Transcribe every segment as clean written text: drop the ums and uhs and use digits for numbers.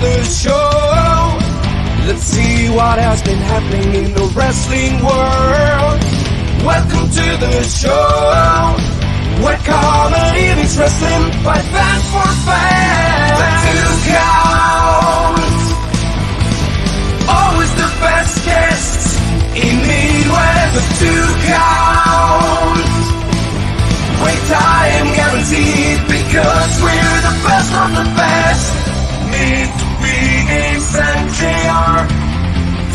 the show. Let's see what has been happening in the wrestling world. Welcome to the show, where comedy meets wrestling by fans for fans. The Two Counts, always the best guests in Midwest. The Two Counts, great time guaranteed because we're the best of the best. Meet Ace and JR,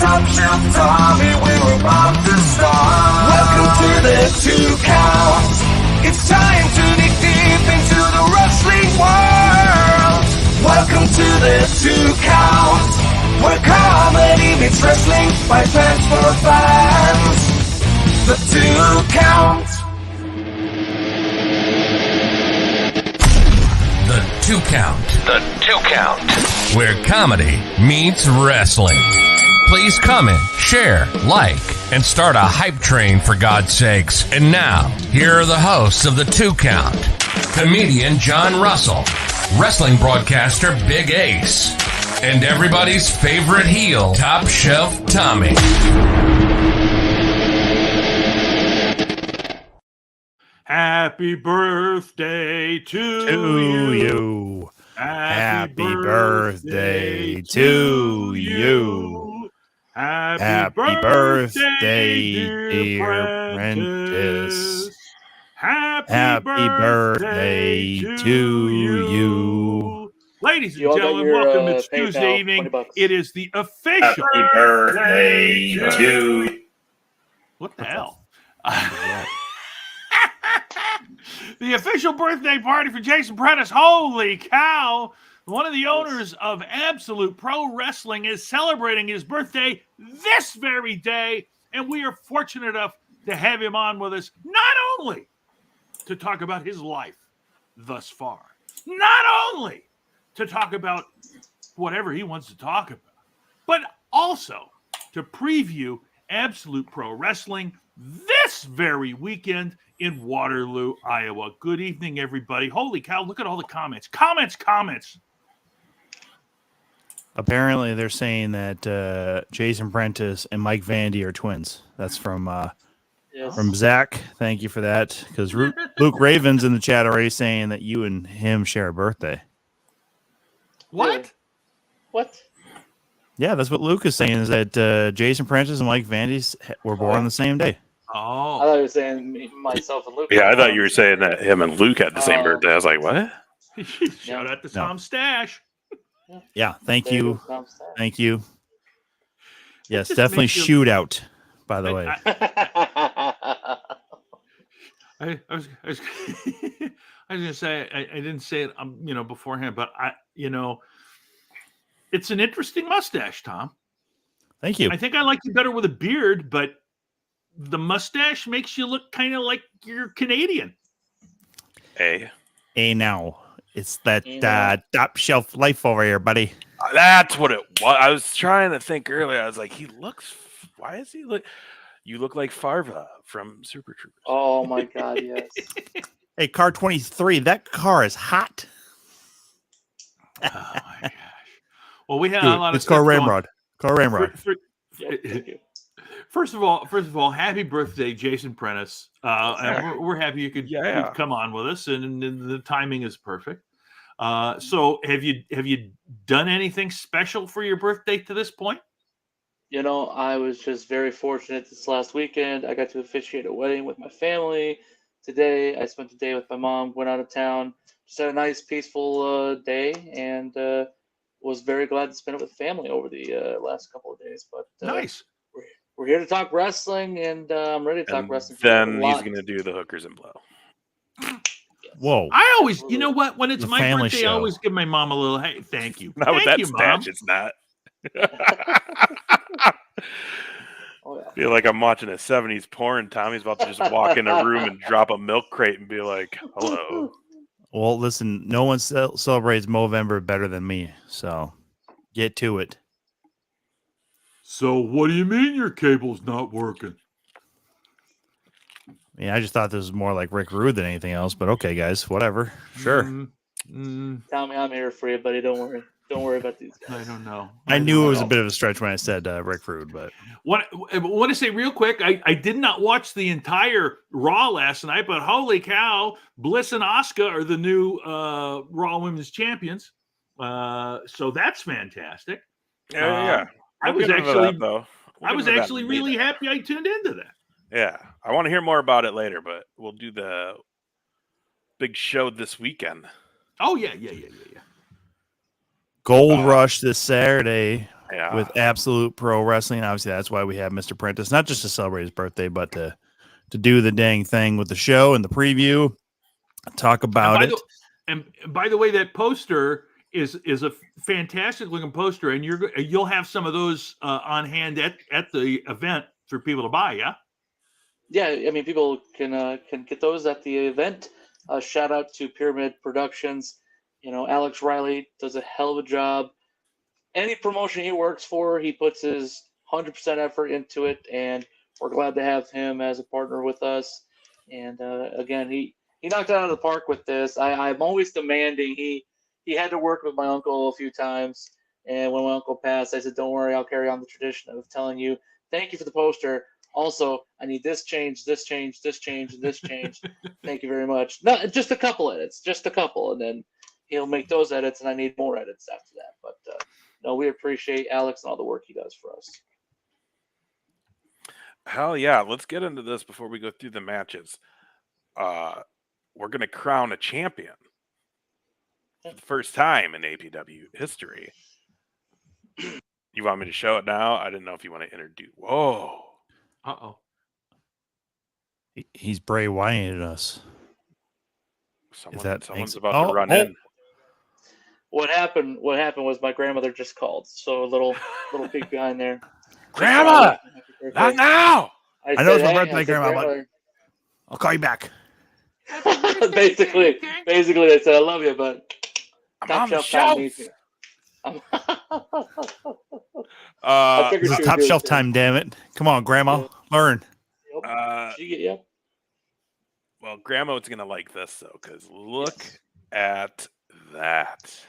Top Shelf Tommy, we're about to start. Welcome to the Two Counts. It's time to dig deep into the wrestling world. Welcome to the Two Counts, where comedy meets wrestling by fans for fans. The Two Counts. The Two Count. The Two Count. Where comedy meets wrestling. Please comment, share, like, and start a hype train for God's sakes. And now, here are the hosts of The Two Count. Comedian John Russell, wrestling broadcaster Big Ace, and everybody's favorite heel, Top Shelf Tommy. Happy birthday to you. Happy birthday to you. Happy birthday, dear Prentice. Happy birthday to you. Ladies and gentlemen, welcome. It's Tuesday evening. It is the official Happy birthday to you. What the hell? The official birthday party for Jason Prentice. Holy cow! One of the owners of Absolute Pro Wrestling is celebrating his birthday this very day, and we are fortunate enough to have him on with us, not only to talk about his life thus far, not only to talk about whatever he wants to talk about, but also to preview Absolute Pro Wrestling this very weekend in Waterloo, Iowa. Good evening, everybody. Holy cow, look at all the comments. Comments. Apparently, they're saying that Jason Prentice and Mike Vandy are twins. That's from Zach. Thank you for that. Because Luke Raven's in the chat already saying that you and him share a birthday. What? Yeah, that's what Luke is saying, is that Jason Prentice and Mike Vandy were born on the same day. Oh. I thought you were saying myself and Luke. Yeah, I thought you were saying that him and Luke had the same birthday. I was like, what? Shout out to Tom Stash. Yeah, thank you. Thank you. Yes, just definitely makes you- shootout, by the way. I was gonna say I didn't say it beforehand, but it's an interesting mustache, Tom. Thank you. I think I like you better with a beard, but the mustache makes you look kind of like you're Canadian. Hey. Hey, now. It's that top shelf life over here, buddy. That's what it was. I was trying to think earlier. I was like, why is he look? You look like Farva from Super Troopers. Oh my God, yes. Hey, car 23, that car is hot. Oh my gosh. Well, we had Dude, a lot of it's called stuff Ramrod. Call Ramrod. Thank you. First of all, happy birthday, Jason Prentice. And we're happy you could come on with us, and the timing is perfect. So have you done anything special for your birthday to this point? I was just very fortunate this last weekend. I got to officiate a wedding with my family. Today, I spent the day with my mom, went out of town, just had a nice, peaceful day, and was very glad to spend it with family over the last couple of days. But nice. We're here to talk wrestling, and I'm ready to talk wrestling. Then he's going to do the hookers and blow. Whoa. I always, you know what? When it's The my family birthday, show. I always give my mom a little, hey, thank you. Not with Thank that you, stash, Mom. it's not. Oh, yeah. Feel like I'm watching a 70s porn. Tommy's about to just walk in a room and drop a milk crate and be like, hello. Well, listen, no one celebrates Movember better than me, so get to it. So what do you mean your cable's not working? I just thought this was more like Rick Rude than anything else, but okay, guys, whatever. Sure. Tommy, I'm here for you, buddy. Don't worry. Don't worry about these guys. I don't know. I knew it was a bit of a stretch when I said Rick Rude, but I want to say real quick, I did not watch the entire Raw last night, but holy cow, Bliss and Asuka are the new Raw Women's Champions. So that's fantastic. Yeah. I We'll was get into actually, that, though. I was actually really happy I tuned into that. Yeah, I want to hear more about it later, but we'll do the big show this weekend. Oh yeah. Gold Rush this Saturday Yeah. with Absolute Pro Wrestling. Obviously, that's why we have Mr. Prentice, not just to celebrate his birthday, but to do the dang thing with the show and the preview, talk about it. And by the way, that poster is a fantastic looking poster, and you'll have some of those on hand at the event for people to buy. Yeah. Yeah, I mean, people can get those at the event. Shout out to Pyramid Productions. Alex Riley does a hell of a job. Any promotion he works for, he puts his 100% effort into it, and we're glad to have him as a partner with us. And again, he knocked it out of the park with this. I'm always demanding. He had to work with my uncle a few times, and when my uncle passed, I said, "Don't worry, I'll carry on the tradition of telling you, thank you for the poster. Also, I need this change, this change, this change, and this change. Thank you very much." No, just a couple edits, just a couple, and then he'll make those edits, and I need more edits after that. But no, we appreciate Alex and all the work he does for us. Hell yeah. Let's get into this before we go through the matches. We're going to crown a champion for the first time in APW history. You want me to show it now? I didn't know if you want to introduce. Whoa. Uh-oh. He's Bray Wyatt us. Someone's about to run in. What happened was my grandmother just called, so a little peek behind there. Grandma! Not now! I know it's my birthday, Grandma, but I'll call you back. basically, they said, "I love you, but I'm on the shelf." This is top shelf time, damn it. Come on, Grandma. Learn. Yep. Well, Grandma's going to like this, though, because look at that.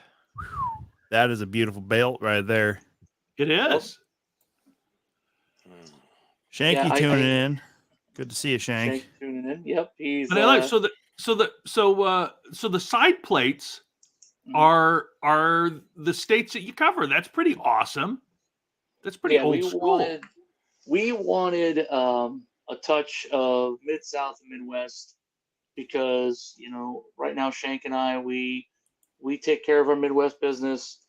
That is a beautiful belt right there. It is. Shanky tuning in. Good to see you, Shank. Tuning in. Yep. He's. But I like so the side plates are the states that you cover. That's pretty awesome. That's pretty old school. We wanted a touch of Mid-South and Midwest because right now Shank and I we take care of our Midwest business.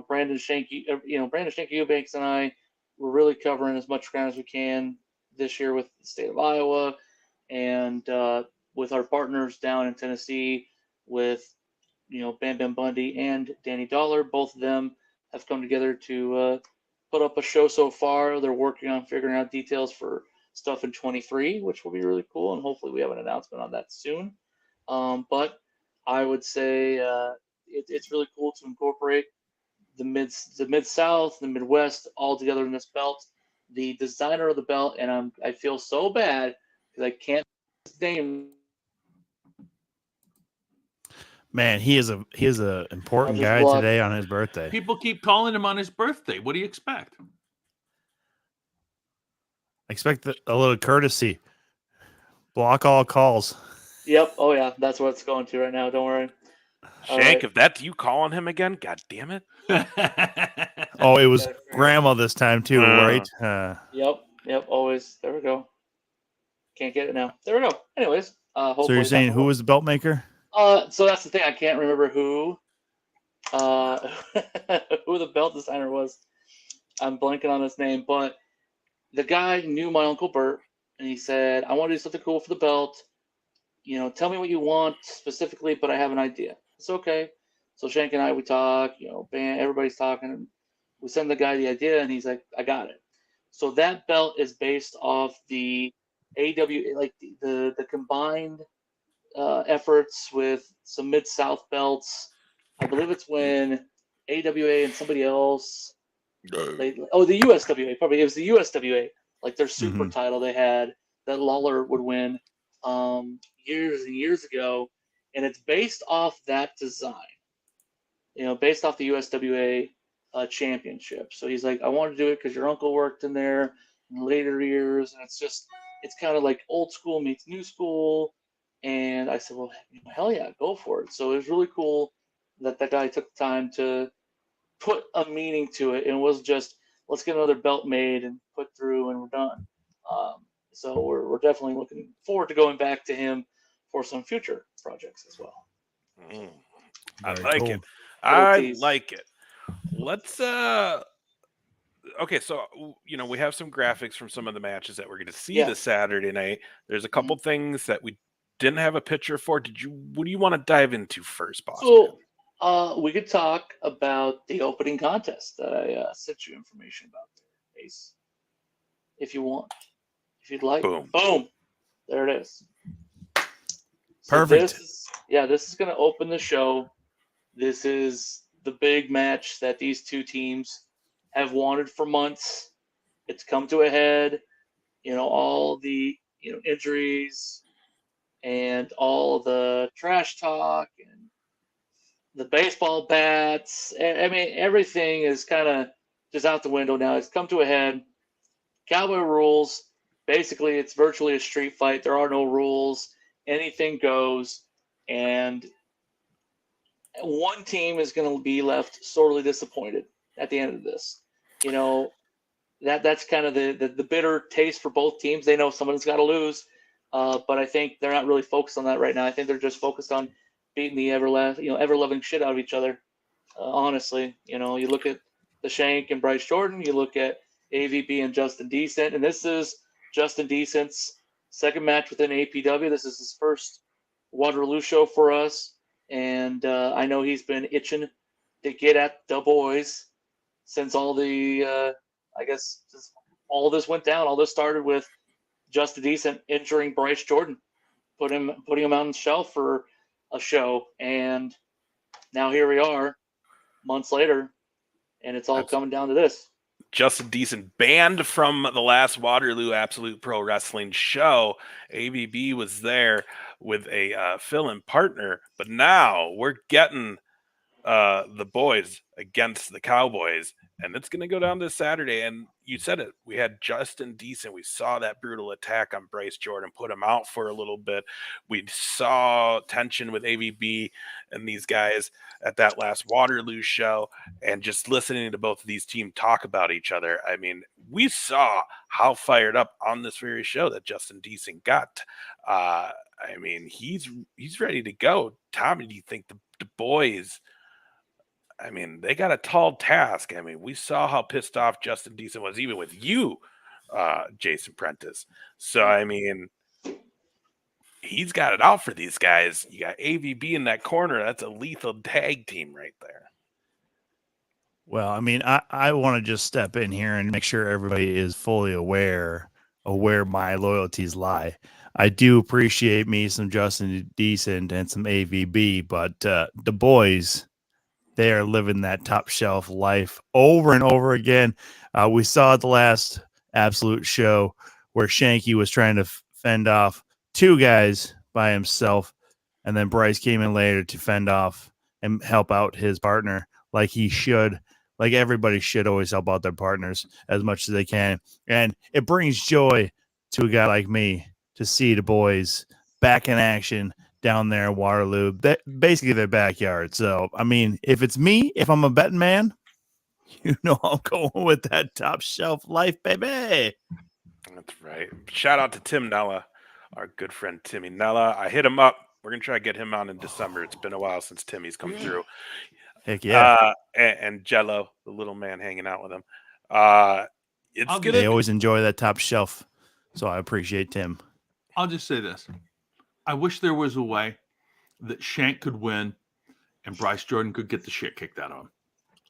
Brandon Shanky Eubanks and I, we're really covering as much ground as we can this year with the state of Iowa and with our partners down in Tennessee with Bam Bam Bundy and Danny Dollar. Both of them have come together to put up a show so far. They're working on figuring out details for stuff in 23, which will be really cool, and hopefully we have an announcement on that soon. But I would say it's really cool to incorporate the Mid-South, the Midwest all together in this belt. The designer of the belt, and I feel so bad because I can't his name. Man, he is a important guy today on his birthday. People keep calling him on his birthday. What do you expect? I expect a little courtesy. Block all calls. Yep. Oh yeah, that's what it's going to right now. Don't worry. Shank, if that's you calling him again, god damn it. Oh, it was Grandma this time too, right? Yep. Always. There we go. Can't get it now. There we go. Anyways, so you're saying who was the belt maker? So that's the thing. I can't remember who the belt designer was. I'm blanking on his name, but the guy knew my Uncle Bert, and he said, "I want to do something cool for the belt. Tell me what you want specifically, but I have an idea." It's okay. So Shank and I, we talk, everybody's talking, and we send the guy the idea, and he's like, "I got it." So that belt is based off the AW, like the combined efforts with some Mid-South belts. I believe it's when AWA and somebody else, the USWA, probably it was the USWA, like their super title they had that Lawler would win years and years ago, and it's based off that design. based off the USWA championship. So he's like, I want to do it because your uncle worked in there in later years, and it's kind of like old school meets new school. And I said, well, hell yeah, go for it. So it was really cool that guy took the time to put a meaning to it, and it was just, let's get another belt made and put through, and we're done. So we're definitely looking forward to going back to him for some future projects as well. I like cool. it. I like it. Let's okay, so we have some graphics from some of the matches that we're going to see this Saturday night. There's a couple things that we didn't have a picture for. What do you want to dive into first, boss? So we could talk about the opening contest that I sent you information about there, Ace. If you want. If you'd like. Boom. There it is. Perfect. So this is going to open the show. This is the big match that these two teams have wanted for months. It's come to a head. All the injuries and all the trash talk and the baseball bats. I mean, everything is kind of just out the window now. It's come to a head. Cowboy rules. Basically, it's virtually a street fight. There are no rules. Anything goes. And one team is going to be left sorely disappointed at the end of this. That's kind of the bitter taste for both teams. They know someone's got to lose, but I think they're not really focused on that right now. I think they're just focused on beating the ever-loving shit out of each other. Honestly, you look at the Shank and Bryce Jordan. You look at AVB and Justin Decent, and this is Justin Decent's second match within APW. This is his first Waterloo show for us, and I know he's been itching to get at the boys since all the, just all this went down. All this started with Justin Decent injuring Bryce Jordan, putting him on the shelf for a show, and now here we are, months later, and it's all coming down to this. Justin Decent banned from the last Waterloo Absolute Pro Wrestling show. AVB was there with a fill-in partner, but now we're getting the boys against the Cowboys, and it's going to go down this Saturday. And you said it, we had Justin Decent. We saw that brutal attack on Bryce Jordan, put him out for a little bit. We saw tension with AVB and these guys at that last Waterloo show, and just listening to both of these teams talk about each other. I mean, we saw how fired up on this very show that Justin Decent got. I mean, he's ready to go. Tommy, do you think the boys, I mean, they got a tall task. I mean, we saw how pissed off Justin Decent was, even with you, Jason Prentice. So, I mean, he's got it out for these guys. You got AVB in that corner. That's a lethal tag team right there. Well, I mean, I want to just step in here and make sure everybody is fully aware of where my loyalties lie. I do appreciate me some Justin Decent and some AVB, but the boys, they are living that top shelf life over and over again. We saw at the last Absolute show where Shanky was trying to fend off two guys by himself, and then Bryce came in later to fend off and help out his partner like he should. Like everybody should always help out their partners as much as they can. And it brings joy to a guy like me to see the boys back in action down there in Waterloo, basically their backyard. So, I mean, if it's me, if I'm a betting man, I'm going with that top shelf life, baby. That's right. Shout out to Tim Nella, our good friend Timmy Nella. I hit him up. We're going to try to get him on in December. It's been a while since Timmy's come through. Heck yeah. And Jello, the little man hanging out with him. It's good. They always enjoy that top shelf. So I appreciate Tim. I'll just say this. I wish there was a way that Shank could win and Bryce Jordan could get the shit kicked out of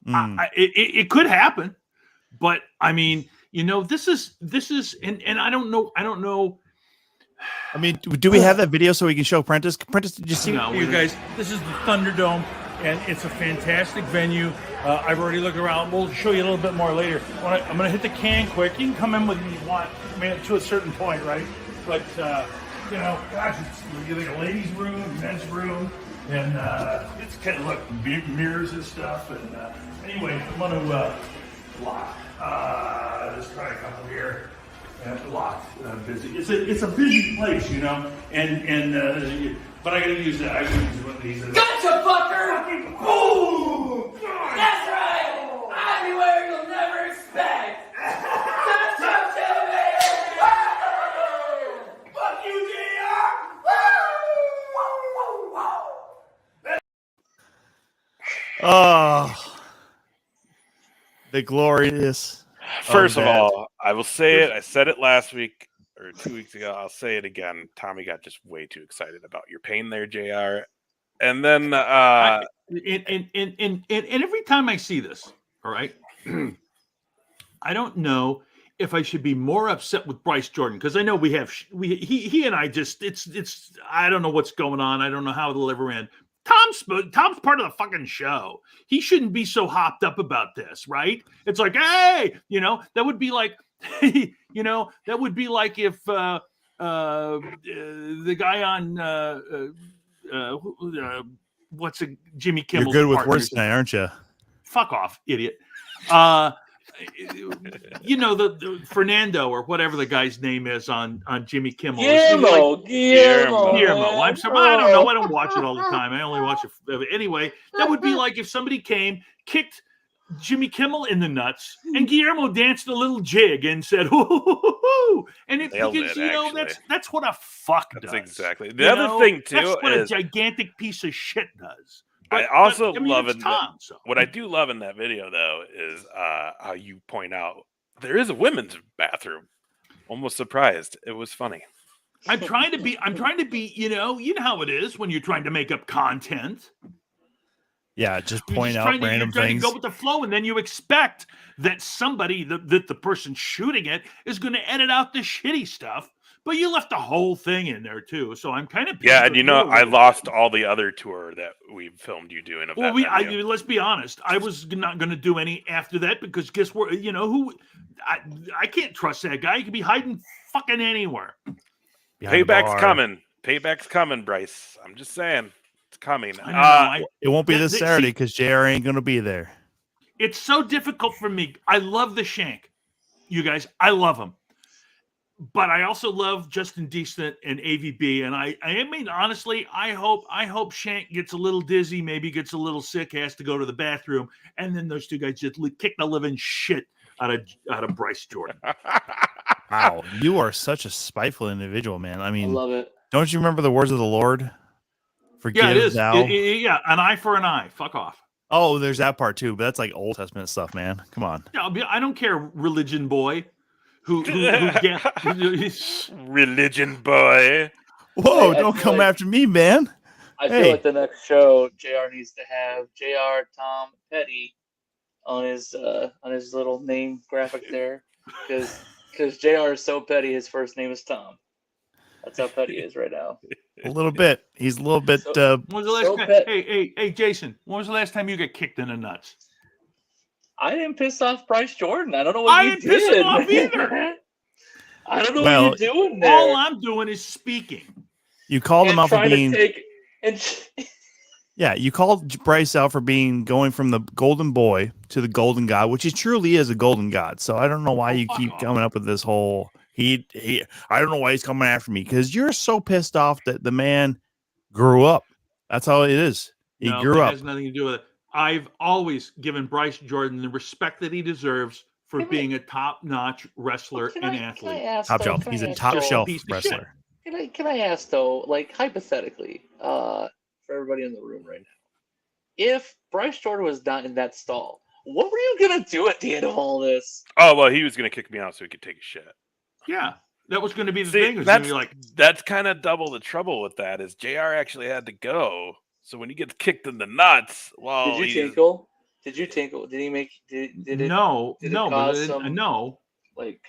him. It could happen, but I mean, this is, and I don't know. I mean, do we have that video so we can show Prentice? Prentice, did you see? No, you guys, this is the Thunderdome, and it's a fantastic venue. I've already looked around. We'll show you a little bit more later. I'm going to hit the can quick. You can come in with me if you want. I mean, to a certain point, right? But, gosh, you get like a ladies' room, men's room. And it's kind of like mirrors and stuff. And anyway, I'm going to lock. Let's try a couple here. Lock. Busy. It's a busy place, you know. But I gotta use that. I gotta use one of these. Gotcha, fucker! Boom! That's right! I'll be where you'll never expect! Gotcha, baby! Fuck you, JR! Oh, the glorious. First of all, I will say it. I said it last week or 2 weeks ago. I'll say it again. Tommy got just way too excited about your pain there, JR. And then and every time I see this, all right, I don't know if I should be more upset with Bryce Jordan, because I know he and I just it's I don't know what's going on. I don't know how it'll ever end. Tom's part of the fucking show. He shouldn't be so hopped up about this, right? It's like, hey, that would be like, that would be like if the guy on Jimmy Kimmel. You're good with words tonight, aren't you? Fuck off, idiot. The Fernando or whatever the guy's name is on Jimmy Kimmel. Guillermo. I'm sorry, I don't know. I don't watch it all the time. I only watch it anyway. That would be like if somebody came, kicked Jimmy Kimmel in the nuts, and Guillermo danced a little jig and said, "Hoo!" And that's what a fuck does. That's exactly. The other thing too that's what is a gigantic piece of shit does. I also love it. What I do love in that video, though, is how you point out there is a women's bathroom. Almost surprised. It was funny. I'm trying to be. You know how it is when you're trying to make up content. Yeah, just point out random things. Trying to go with the flow, and then you expect that somebody, that the person shooting it, is going to edit out the shitty stuff. But you left the whole thing in there too, so I'm kind of and I lost all the other tour that we filmed you doing. Let's be honest, I was not going to do any after that because guess what? I can't trust that guy. He could be hiding fucking anywhere. Payback's coming. Payback's coming, Bryce. I'm just saying, it's coming. It won't be this Saturday because JR ain't going to be there. It's so difficult for me. I love the Shank, you guys. I love him. But I also love Justin Decent and AVB, and I mean honestly, I hope Shank gets a little dizzy, maybe gets a little sick, has to go to the bathroom, and then those two guys just kick the living shit out of Bryce Jordan. Wow, you are such a spiteful individual, man. I mean, I love it. Don't you remember the words of the Lord? Forgive thou. Yeah, an eye for an eye. Fuck off. Oh, there's that part too, but that's like Old Testament stuff, man. Come on. I don't care, religion boy. Who religion boy. Whoa, don't come after me, man. I feel like the next show JR needs to have JR Tom Petty on his little name graphic there, because JR is so petty. His first name is Tom. That's how petty he is right now. A little bit. He's a little bit. When was the last time? Hey, Jason. When was the last time you got kicked in the nuts? I didn't piss off Bryce Jordan. I don't know what you did. I didn't piss him off either. I don't know what you're doing there. All I'm doing is speaking. You called him out for being. Yeah, you called Bryce out for going from the golden boy to the golden god, which he truly is a golden god. So I don't know why you keep coming up with this whole I don't know why he's coming after me, because you're so pissed off that the man grew up. That's all it is. He grew up. It has nothing to do with it. I've always given Bryce Jordan the respect that he deserves for being a top-notch wrestler and athlete. Top shelf. He's a top-shelf wrestler. Can I ask, though, like, hypothetically, for everybody in the room right now, if Bryce Jordan was not in that stall, what were you going to do at the end of all this? Oh, well, he was going to kick me out so he could take a shit. Yeah, that was going to be the thing. That's kind of double the trouble with that, is JR actually had to go. So when he gets kicked in the nuts, well, did you tinkle? Did you tinkle? Did he make? Did it? No, did no, it cause some, no. Like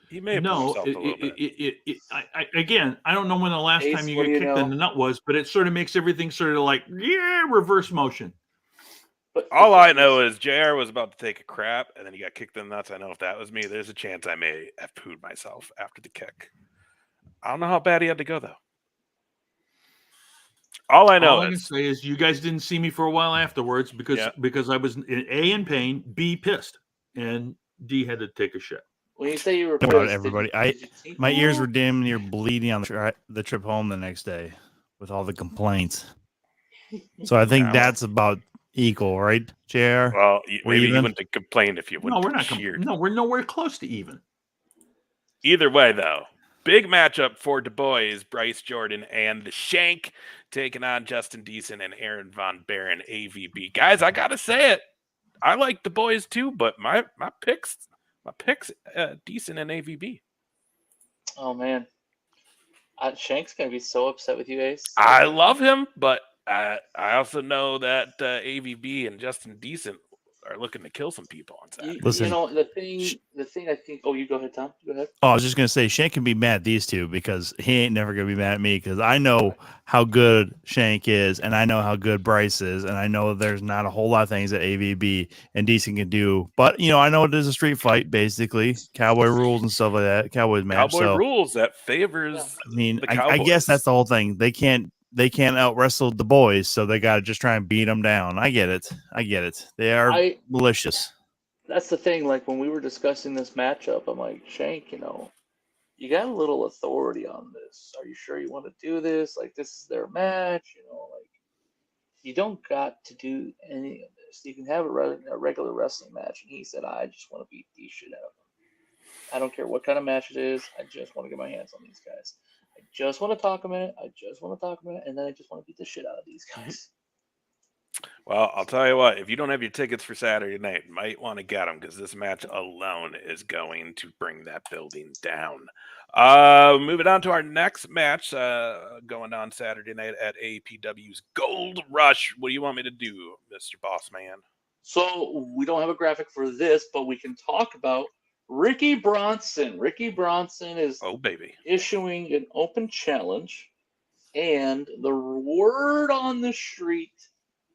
he may have himself a little bit. Again, I don't know when the last time you got kicked in the nut was, but it sort of makes everything sort of like reverse motion. But all I know is JR was about to take a crap, and then he got kicked in the nuts. I know if that was me, there's a chance I may have pooed myself after the kick. I don't know how bad he had to go though. All I know All I can is say is you guys didn't see me for a while afterwards because I was A, in pain, B, pissed, and D, had to take a shit. When you say you were Think about it, pissed, everybody. did you My tinkle? ears were dim near bleeding on the trip home the next day with all the complaints. So I think Yeah. that's about equal, right, JR? well, We're maybe you even? wouldn't have complained if you No, wouldn't we're have not. cheered. No, we're nowhere close to even. Either way, though, big matchup for Du Bois, Bryce Jordan, and the Shank taking on Justin Deason and Aaron Von Baron, AVB. Guys, I gotta say it. I like Du Bois too, but my picks, Deason and AVB. Oh man, Shank's gonna be so upset with you, Ace. I love him, but I also know that AVB and Justin Deason are looking to kill some people on Saturday. Listen, you know the thing I think. Oh, you go ahead, Tom. Go ahead. Oh, I was just gonna say Shank can be mad at these two because he ain't never gonna be mad at me because I know how good Shank is and I know how good Bryce is and I know there's not a whole lot of things that AVB and Decent can do. But I know it is a street fight, basically cowboy rules and stuff like that. Cowboys match. Cowboy So rules that favors. I mean, the I guess that's the whole thing. They can't out wrestle the boys, so they got to just try and beat them down. I get it. They are malicious. That's the thing. Like when we were discussing this matchup, I'm like, Shank, you got a little authority on this. Are you sure you want to do this? Like this is their match, like you don't got to do any of this. You can have a regular wrestling match. And he said, I just want to beat the shit out of them. I don't care what kind of match it is. I just want to get my hands on these guys. I just want to talk a minute. And then I just want to beat the shit out of these guys. Well, I'll tell you what, if you don't have your tickets for Saturday night, you might want to get them because this match alone is going to bring that building down. Moving on to our next match, going on Saturday night at APW's Gold Rush. What do you want me to do, Mr. Boss Man? So we don't have a graphic for this, but we can talk about Ricky Bronson. Ricky Bronson is issuing an open challenge, and the word on the street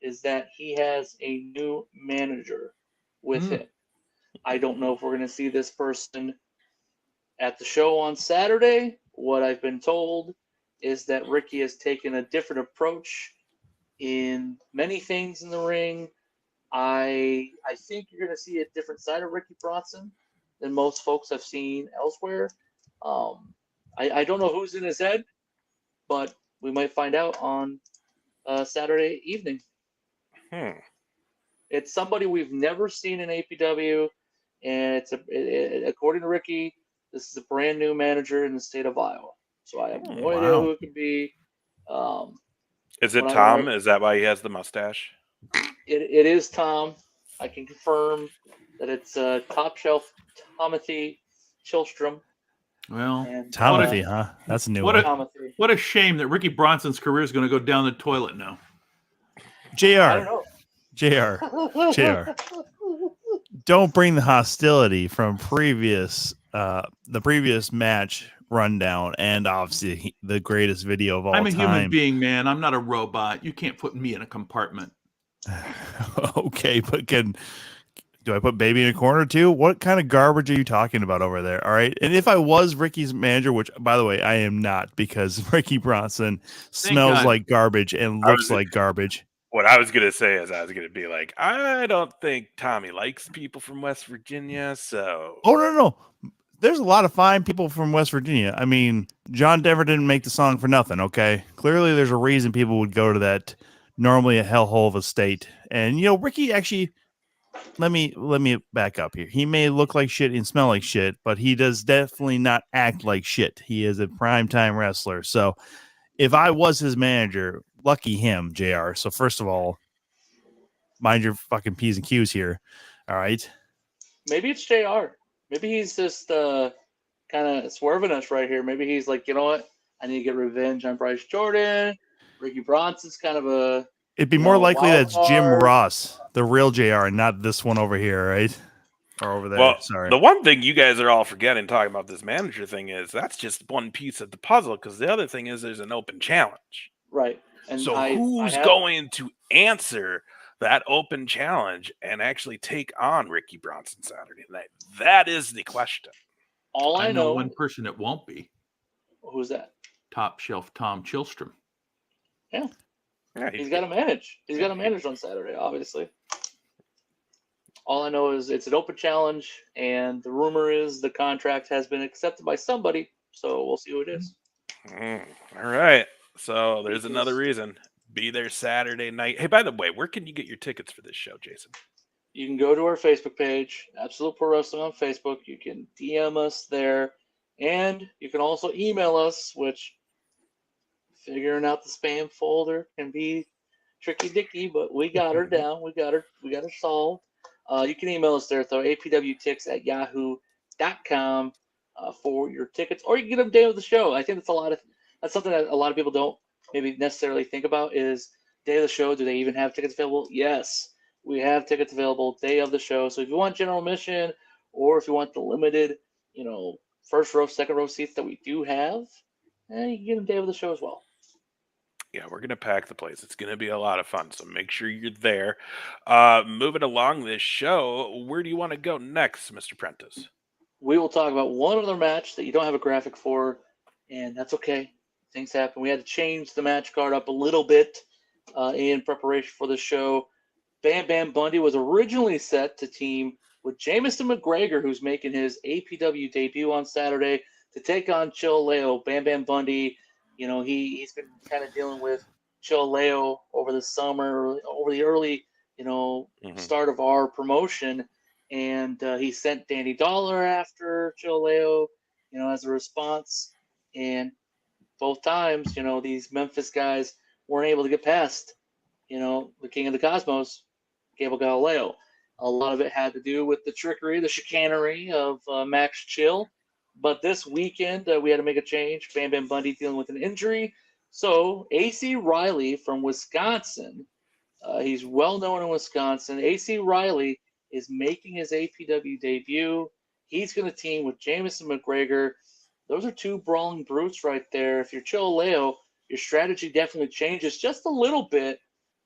is that he has a new manager with him. I don't know if we're going to see this person at the show on Saturday. What I've been told is that Ricky has taken a different approach in many things in the ring. I think you're going to see a different side of Ricky Bronson than most folks have seen elsewhere. I don't know who's in his head, but we might find out on Saturday evening. It's somebody we've never seen in APW, and according to Ricky, this is a brand new manager in the state of Iowa. So I have no idea who it could be. Is it Tom? Is that why he has the mustache? It is Tom. I can confirm that it's Top Shelf Timothy Chilstrom. Well, Timothy, huh? That's a new one. What a shame that Ricky Bronson's career is going to go down the toilet now. JR. Don't bring the hostility from the previous match rundown and obviously the greatest video of all time. I'm a human being, man. I'm not a robot. You can't put me in a compartment. Okay, but do I put baby in a corner too? What kind of garbage are you talking about over there? All right. And if I was Ricky's manager, which by the way, I am not because Ricky Bronson smells like garbage and looks like garbage. What I was going to say is I was going to be like, I don't think Tommy likes people from West Virginia. So. Oh, no. There's a lot of fine people from West Virginia. I mean, John Denver didn't make the song for nothing. Okay. Clearly there's a reason people would go to that normally a hellhole of a state. And, Ricky actually, let me back up here. He may look like shit and smell like shit, but he does definitely not act like shit. He is a primetime wrestler. So if I was his manager, lucky him, JR. So first of all, mind your fucking P's and Q's here. All right. Maybe it's JR. Maybe he's just kind of swerving us right here. Maybe he's like, you know what? I need to get revenge on Bryce Jordan. Ricky Bronson's kind of a... It'd be more likely that's Jim Ross, the real JR, and not this one over here, right? Or over there. Well, sorry. The one thing you guys are all forgetting talking about this manager thing is that's just one piece of the puzzle because the other thing is there's an open challenge. Right. And so who's going to answer that open challenge and actually take on Ricky Bronson Saturday night? That is the question. All I know one person it won't be. Who's that? Top Shelf Tom Chilstrom. Yeah. Yeah, He's got to manage. He's got to manage on Saturday, obviously. All I know is it's an open challenge, and the rumor is the contract has been accepted by somebody. So we'll see who it is. All right. So there's another reason. Be there Saturday night. Hey, by the way, where can you get your tickets for this show, Jason? You can go to our Facebook page, Absolute Pro Wrestling on Facebook. You can DM us there, and you can also email us, which figuring out the spam folder can be tricky dicky, but we got her down. We got her solved. You can email us there though, apwtix@yahoo.com for your tickets, or you can get them day of the show. I think that's something that a lot of people don't maybe necessarily think about is day of the show. Do they even have tickets available? Yes, we have tickets available day of the show. So if you want general admission, or if you want the limited, first row, second row seats that we do have, you can get them day of the show as well. Yeah, we're going to pack the place. It's going to be a lot of fun, so make sure you're there. Moving along this show, where do you want to go next, Mr. Prentice? We will talk about one other match that you don't have a graphic for, and that's okay. Things happen. We had to change the match card up a little bit in preparation for the show. Bam Bam Bundy was originally set to team with Jamison McGregor, who's making his APW debut on Saturday, to take on Chileo. Bam Bam Bundy, he's been kind of dealing with Chileo over the summer, over the early, start of our promotion. And he sent Danny Dollar after Chileo, as a response. And both times, these Memphis guys weren't able to get past, the King of the Cosmos, Gable Galileo. A lot of it had to do with the trickery, the chicanery of Max Chill. But this weekend, we had to make a change. Bam Bam Bundy dealing with an injury. So AC Riley from Wisconsin, he's well known in Wisconsin. AC Riley is making his APW debut. He's going to team with Jamison McGregor. Those are two brawling brutes right there. If you're Chileo, your strategy definitely changes just a little bit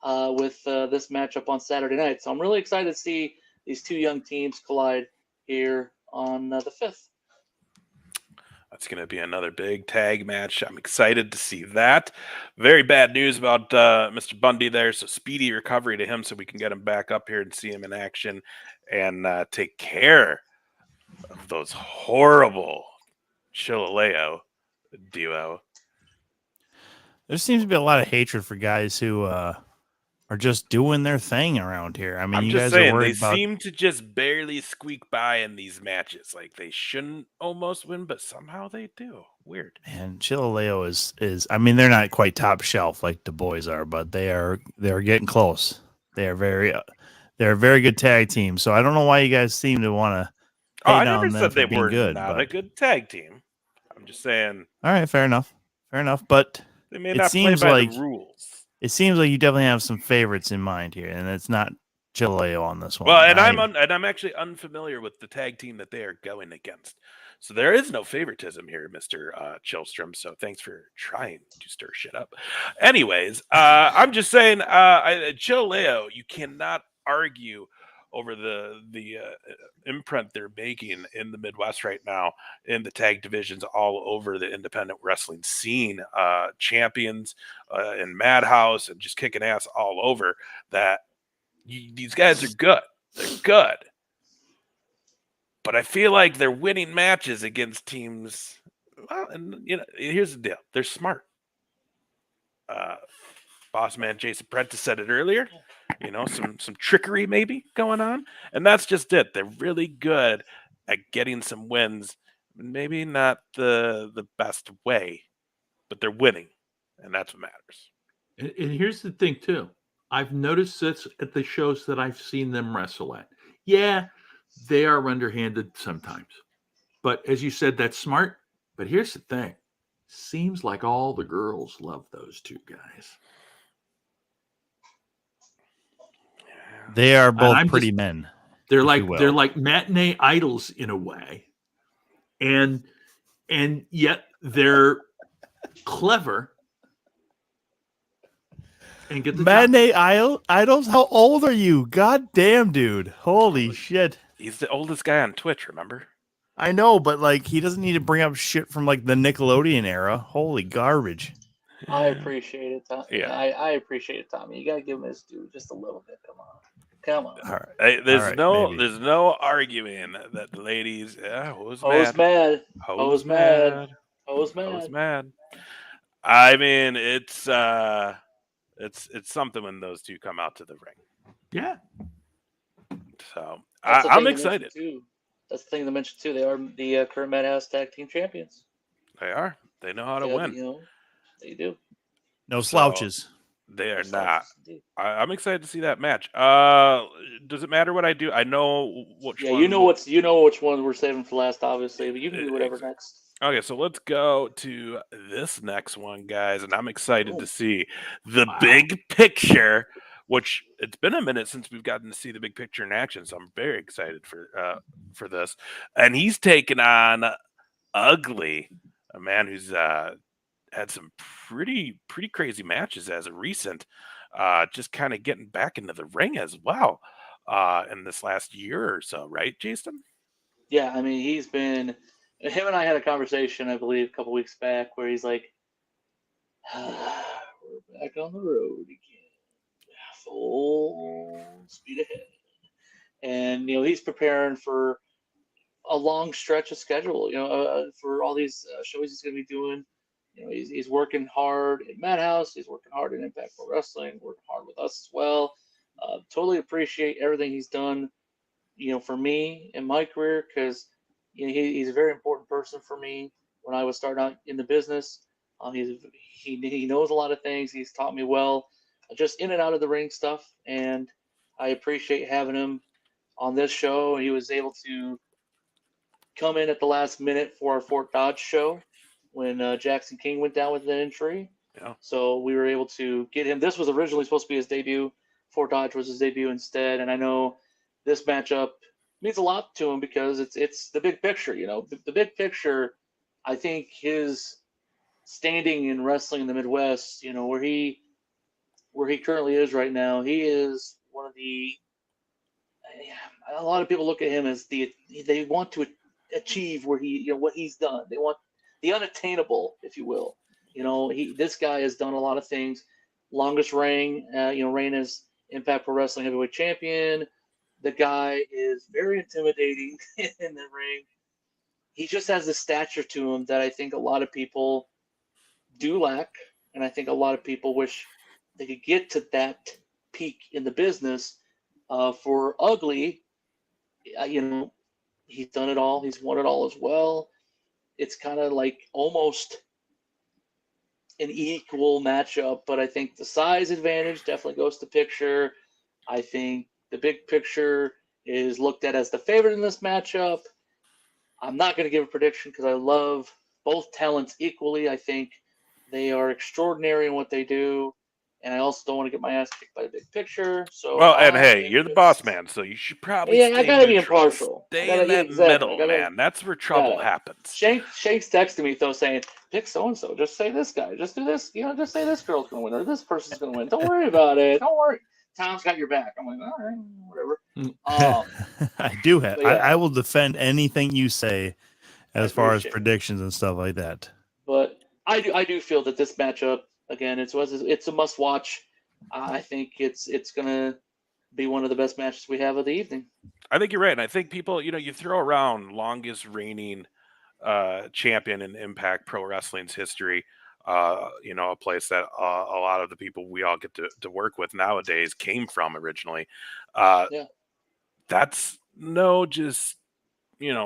with this matchup on Saturday night. So I'm really excited to see these two young teams collide here on the 5th. That's going to be another big tag match. I'm excited to see that. Very bad news about Mr. Bundy there. So speedy recovery to him so we can get him back up here and see him in action and take care of those horrible Chileo duo. There seems to be a lot of hatred for guys who are just doing their thing around here. I mean, I'm you just guys saying, are worried about... seem to just barely squeak by in these matches. Like they shouldn't almost win, but somehow they do. Weird. And Chileo is I mean, they're not quite top shelf like the boys are, but they're getting close. They're a very good tag team. So I don't know why you guys seem to want to I hate never on them said for they being were good. not But... a good tag team. I'm just saying. All right, fair enough. But They may it not play seems by like the rules. It seems like you definitely have some favorites in mind here, and it's not Chileo on this one. Well, and I'm actually unfamiliar with the tag team that they are going against, so there is no favoritism here, Mr. Chillstrom. So thanks for trying to stir shit up. Anyways, I'm just saying, Chileo, you cannot argue over the imprint they're making in the Midwest right now in the tag divisions all over the independent wrestling scene, champions in Madhouse and just kicking ass all over that. These guys are good. They're good. But I feel like they're winning matches against teams. Well, and here's the deal. They're smart. Boss man Jason Prentice said it earlier. Some trickery maybe going on. And that's just it. They're really good at getting some wins. Maybe not the best way, but they're winning. And that's what matters. And here's the thing, too. I've noticed this at the shows that I've seen them wrestle at. Yeah, they are underhanded sometimes. But as you said, that's smart. But here's the thing. Seems like all the girls love those two guys. They are both pretty men. They're like matinee idols in a way. And yet they're clever. And get the matinee idols? How old are you? God damn, dude. Holy shit. He's the oldest guy on Twitch, remember? I know, but he doesn't need to bring up shit from the Nickelodeon era. Holy garbage. I appreciate it, Tom. Yeah. I appreciate it, Tommy. You gotta give him his due just a little bit. Come on. All right. Hey, there's All right, maybe. no arguing that the ladies. Yeah, who's Ho's mad? mad. Ho's mad. Ho's Who's mad. mad? I mean, it's something when those two come out to the ring. Yeah. So That's the I'm thing to mention, excited. too. That's the thing to mention too. They are the current Madhouse Tag Team Champions. They are. They know how to They are, win. they do. No slouches. They are That's not. awesome, indeed. I'm excited to see that match. Does it matter what I do? I know which Yeah, one. you know which one we're saving for last, obviously, but you can do whatever next. Okay, so let's go to this next one, guys, and I'm excited to see the big picture. Which it's been a minute since we've gotten to see the big picture in action, so I'm very excited for this. And he's taken on Ugly, a man who's had some pretty crazy matches as of recent. Just kind of getting back into the ring as well in this last year or so, right, Jason? Yeah, I mean, he's been. Him and I had a conversation, I believe, a couple weeks back, where he's like, "We're back on the road again, full speed ahead," and he's preparing for a long stretch of schedule. For all these shows he's going to be doing. He's working hard at Madhouse. He's working hard at Impact Pro Wrestling. Working hard with us as well. Totally appreciate everything he's done. For me in my career, because he's a very important person for me when I was starting out in the business. He knows a lot of things. He's taught me well, just in and out of the ring stuff, and I appreciate having him on this show. He was able to come in at the last minute for our Fort Dodge show when Jackson King went down with an injury. Yeah. So we were able to get him. This was originally supposed to be his debut. Fort Dodge was his debut instead, and I know this matchup means a lot to him because it's the big picture. The big picture. I think his standing in wrestling in the Midwest, where he currently is right now, he is one of the. A lot of people look at him as they want to achieve where what he's done. They want the unattainable, if you will. This guy has done a lot of things. Longest reign, reign as Impact Pro Wrestling Heavyweight Champion. The guy is very intimidating in the ring. He just has the stature to him that I think a lot of people do lack, and I think a lot of people wish they could get to that peak in the business. For Ugly, he's done it all. He's won it all as well. It's kind of like almost an equal matchup, but I think the size advantage definitely goes to picture. I think the big picture is looked at as the favorite in this matchup. I'm not going to give a prediction because I love both talents equally. I think they are extraordinary in what they do, and I also don't want to get my ass kicked by the big picture. So, and hey, you're the boss man, so you should probably I gotta be impartial. Stay in that middle, man. That's where trouble happens. Shank's texting me though, saying, "Pick so and so. Just say this guy. Just do this. Just say this girl's gonna win or this person's gonna win. Don't worry about it. Don't worry. Tom's got your back." I'm like, all right, whatever. I do have. Yeah. I will defend anything you say as far as predictions and stuff like that. But I do feel that this matchup again, it's a must watch. I think it's gonna be one of the best matches we have of the evening. I think you're right, and I think people, you throw around longest reigning champion in Impact Pro Wrestling's history. A place that a lot of the people we all get to work with nowadays came from originally. That's no just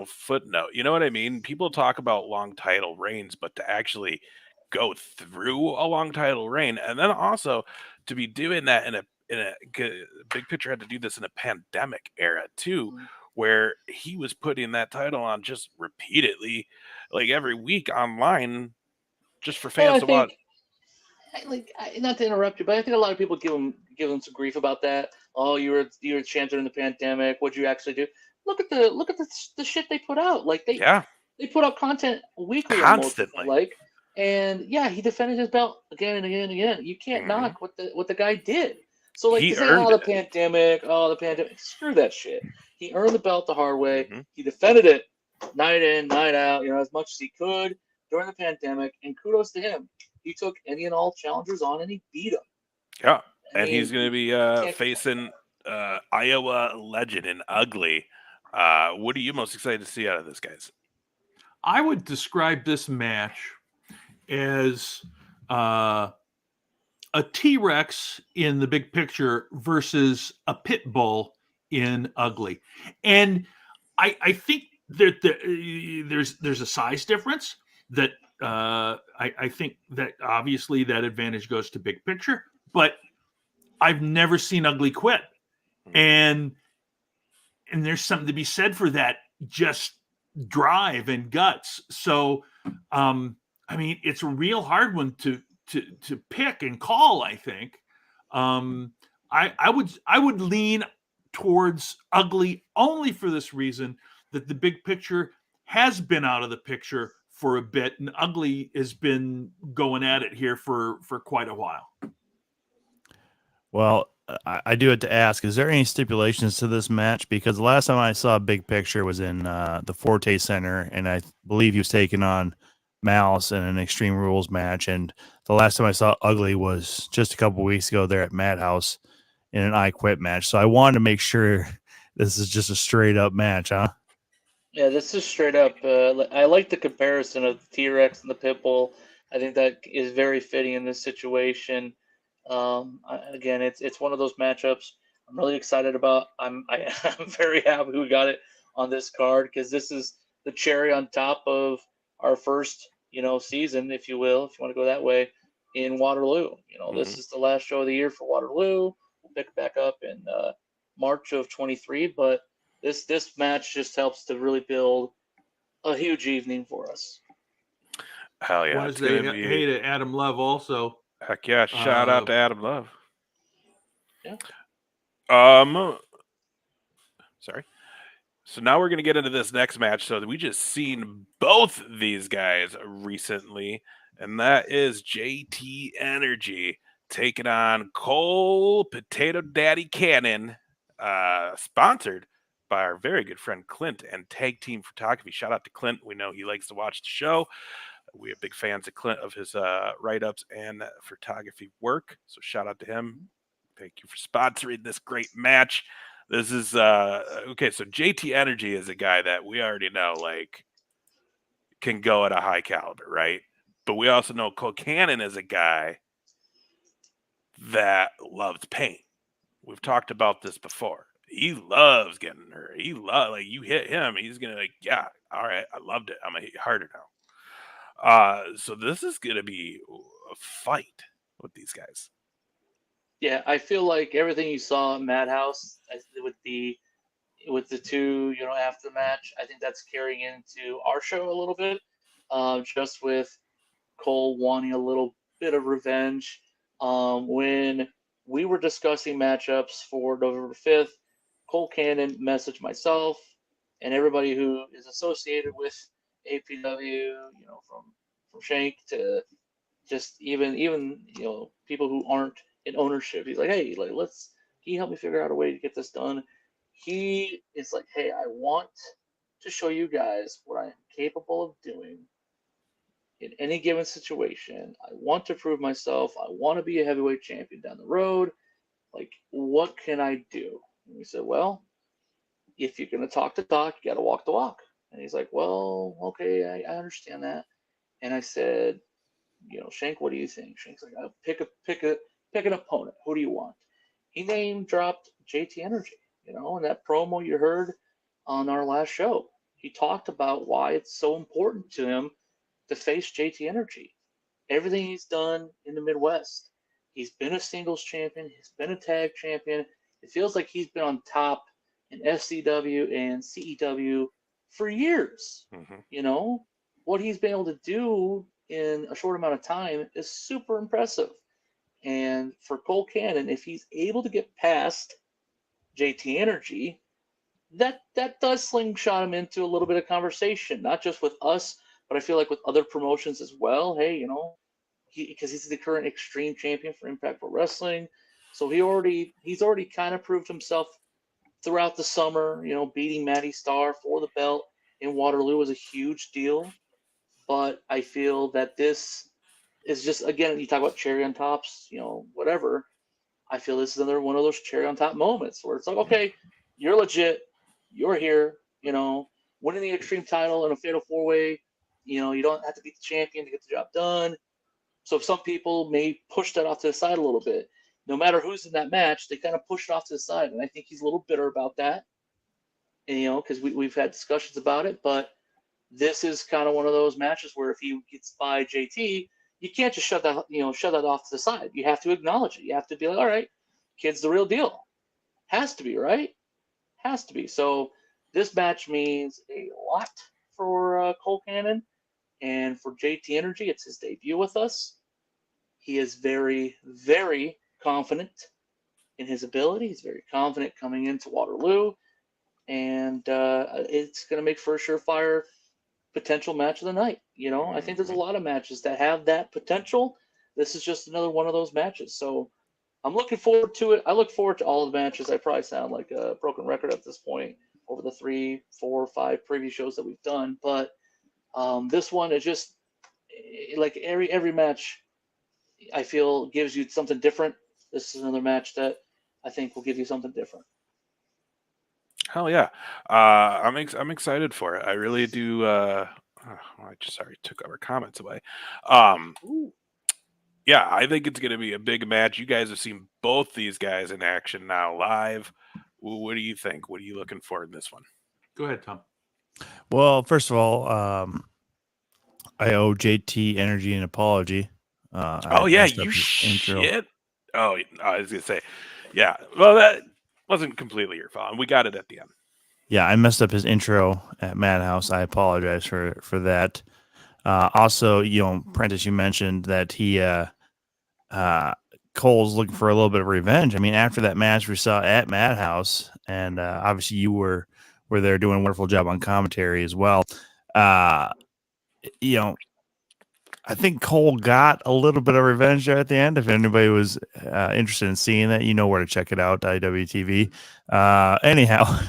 footnote. You know what I mean? People talk about long title reigns, but to actually go through a long title reign, and then also to be doing that in a big picture, had to do this in a pandemic era too, where he was putting that title on just repeatedly, like every week online, just for fans to watch. Not to interrupt you, but I think a lot of people give him some grief about that. Oh, you were a champ during the pandemic. What'd you actually do? Look at the shit they put out. Like they put out content weekly, constantly. And he defended his belt again and again and again. You can't knock what the guy did. So he to say, earned the pandemic, screw that shit. He earned the belt the hard way. He defended it night in, night out, as much as he could during the pandemic. And kudos to him. he took any and all challengers on and he beat them. Yeah, I and mean, he's going to be can't- facing Iowa legend in Ugly. What are you most excited to see out of this, guys? I would describe this match as a T-Rex in the big picture versus a pit bull in Ugly, and I think that there's a size difference that I think that obviously that advantage goes to big picture, but I've never seen Ugly quit, and there's something to be said for that just drive and guts. So I mean, it's a real hard one to pick and call, I think. I would lean towards Ugly only for this reason that the big picture has been out of the picture for a bit, and Ugly has been going at it here for quite a while. Well, I do have to ask: is there any stipulations to this match? Because the last time I saw a big picture was in the Forte Center, and I believe he was taking on Malice in an Extreme Rules match. And the last time I saw Ugly was just a couple weeks ago there at Madhouse in an I Quit match. So I wanted to make sure this is just a straight up match, huh? Yeah, this is straight up. I like the comparison of the T-Rex and the Pitbull. I think that is very fitting in this situation. Again, it's one of those matchups I'm really excited about. I'm very happy we got it on this card because this is the cherry on top of our first season, if you will, if you want to go that way, in Waterloo. This is the last show of the year for Waterloo. We'll pick back up in March of 23, but this match just helps to really build a huge evening for us. Hell yeah! Want to say hey to Adam Love also. Heck yeah! Shout out to Adam Love. Yeah. Sorry. So now we're going to get into this next match. So we just seen both these guys recently, and that is JT Energy taking on Cole Potato Daddy Cannon, sponsored by our very good friend Clint and Tag Team Photography. Shout out to Clint. We know he likes to watch the show. We are big fans of Clint, of his write-ups and photography work. So shout out to him. Thank you for sponsoring this great match. This is okay. So JT Energy is a guy that we already know, like, can go at a high caliber, right? But we also know Cole Cannon is a guy that loves pain. We've talked about this before. He loves getting hurt. He loves, like, you hit him, he's gonna yeah, all right, I loved it. I'm gonna hit you harder now. So this is gonna be a fight with these guys. Yeah, I feel like everything you saw in Madhouse with the two, after the match, I think that's carrying into our show a little bit, just with Cole wanting a little bit of revenge. When we were discussing matchups for November 5th, Cole Cannon messaged myself and everybody who is associated with APW, from Shank to just even people who aren't in ownership. He's like, hey, can you help me figure out a way to get this done? He is like, hey, I want to show you guys what I am capable of doing in any given situation. I want to prove myself. I want to be a heavyweight champion down the road. Like, what can I do? And we said, well, if you're going to talk the talk, you got to walk the walk. And he's like, well, okay, I understand that. And I said, Shank, what do you think? Shank's like, pick an opponent. Who do you want? He name dropped JT Energy, and that promo you heard on our last show. He talked about why it's so important to him to face JT Energy. Everything he's done in the Midwest. He's been a singles champion. He's been a tag champion. It feels like he's been on top in FCW and CEW for years. Mm-hmm. What he's been able to do in a short amount of time is super impressive. And for Cole Cannon, if he's able to get past JT Energy, that does slingshot him into a little bit of conversation, not just with us, but I feel like with other promotions as well. Hey, because he's the current Extreme Champion for Impact Pro Wrestling, so he's already kind of proved himself throughout the summer. Beating Matty Starr for the belt in Waterloo was a huge deal. But I feel that this is just, again, you talk about cherry on tops, whatever. I feel this is another one of those cherry on top moments where it's like, okay, you're legit, you're here, winning the Extreme title in a fatal 4-way. You don't have to beat the champion to get the job done. So some people may push that off to the side a little bit. No matter who's in that match, they kind of push it off to the side, and I think he's a little bitter about that. And, because we've had discussions about it, but this is kind of one of those matches where if he gets by JT, you can't just shut that off to the side. You have to acknowledge it. You have to be like, all right, kid's the real deal. Has to be, right? Has to be. So this match means a lot for Cole Cannon and for JT Energy. It's his debut with us. He is very, very confident in his ability. He's very confident coming into Waterloo. And it's going to make for a surefire potential match of the night. I think there's a lot of matches that have that potential. This is just another one of those matches. So I'm looking forward to it. I look forward to all the matches. I probably sound like a broken record at this point over the 3, 4, 5 preview shows that we've done. But this one is just like every match I feel gives you something different. This is another match that I think will give you something different. Hell yeah. I'm excited for it. I really do. I just already took our comments away. Yeah, I think it's going to be a big match. You guys have seen both these guys in action now live. What do you think? What are you looking for in this one? Go ahead, Tom. Well, first of all, I owe JT Energy an apology. Oh yeah, you shit. Oh, I was gonna say, yeah. Well, that wasn't completely your fault. We got it at the end. Yeah, I messed up his intro at Madhouse. I apologize for that. Also, Prentice, you mentioned that he Cole's looking for a little bit of revenge. I mean, after that match we saw at Madhouse, and obviously you were there doing a wonderful job on commentary as well. I think Cole got a little bit of revenge there at the end. If anybody was interested in seeing that, you know where to check it out, IWTV. Anyhow,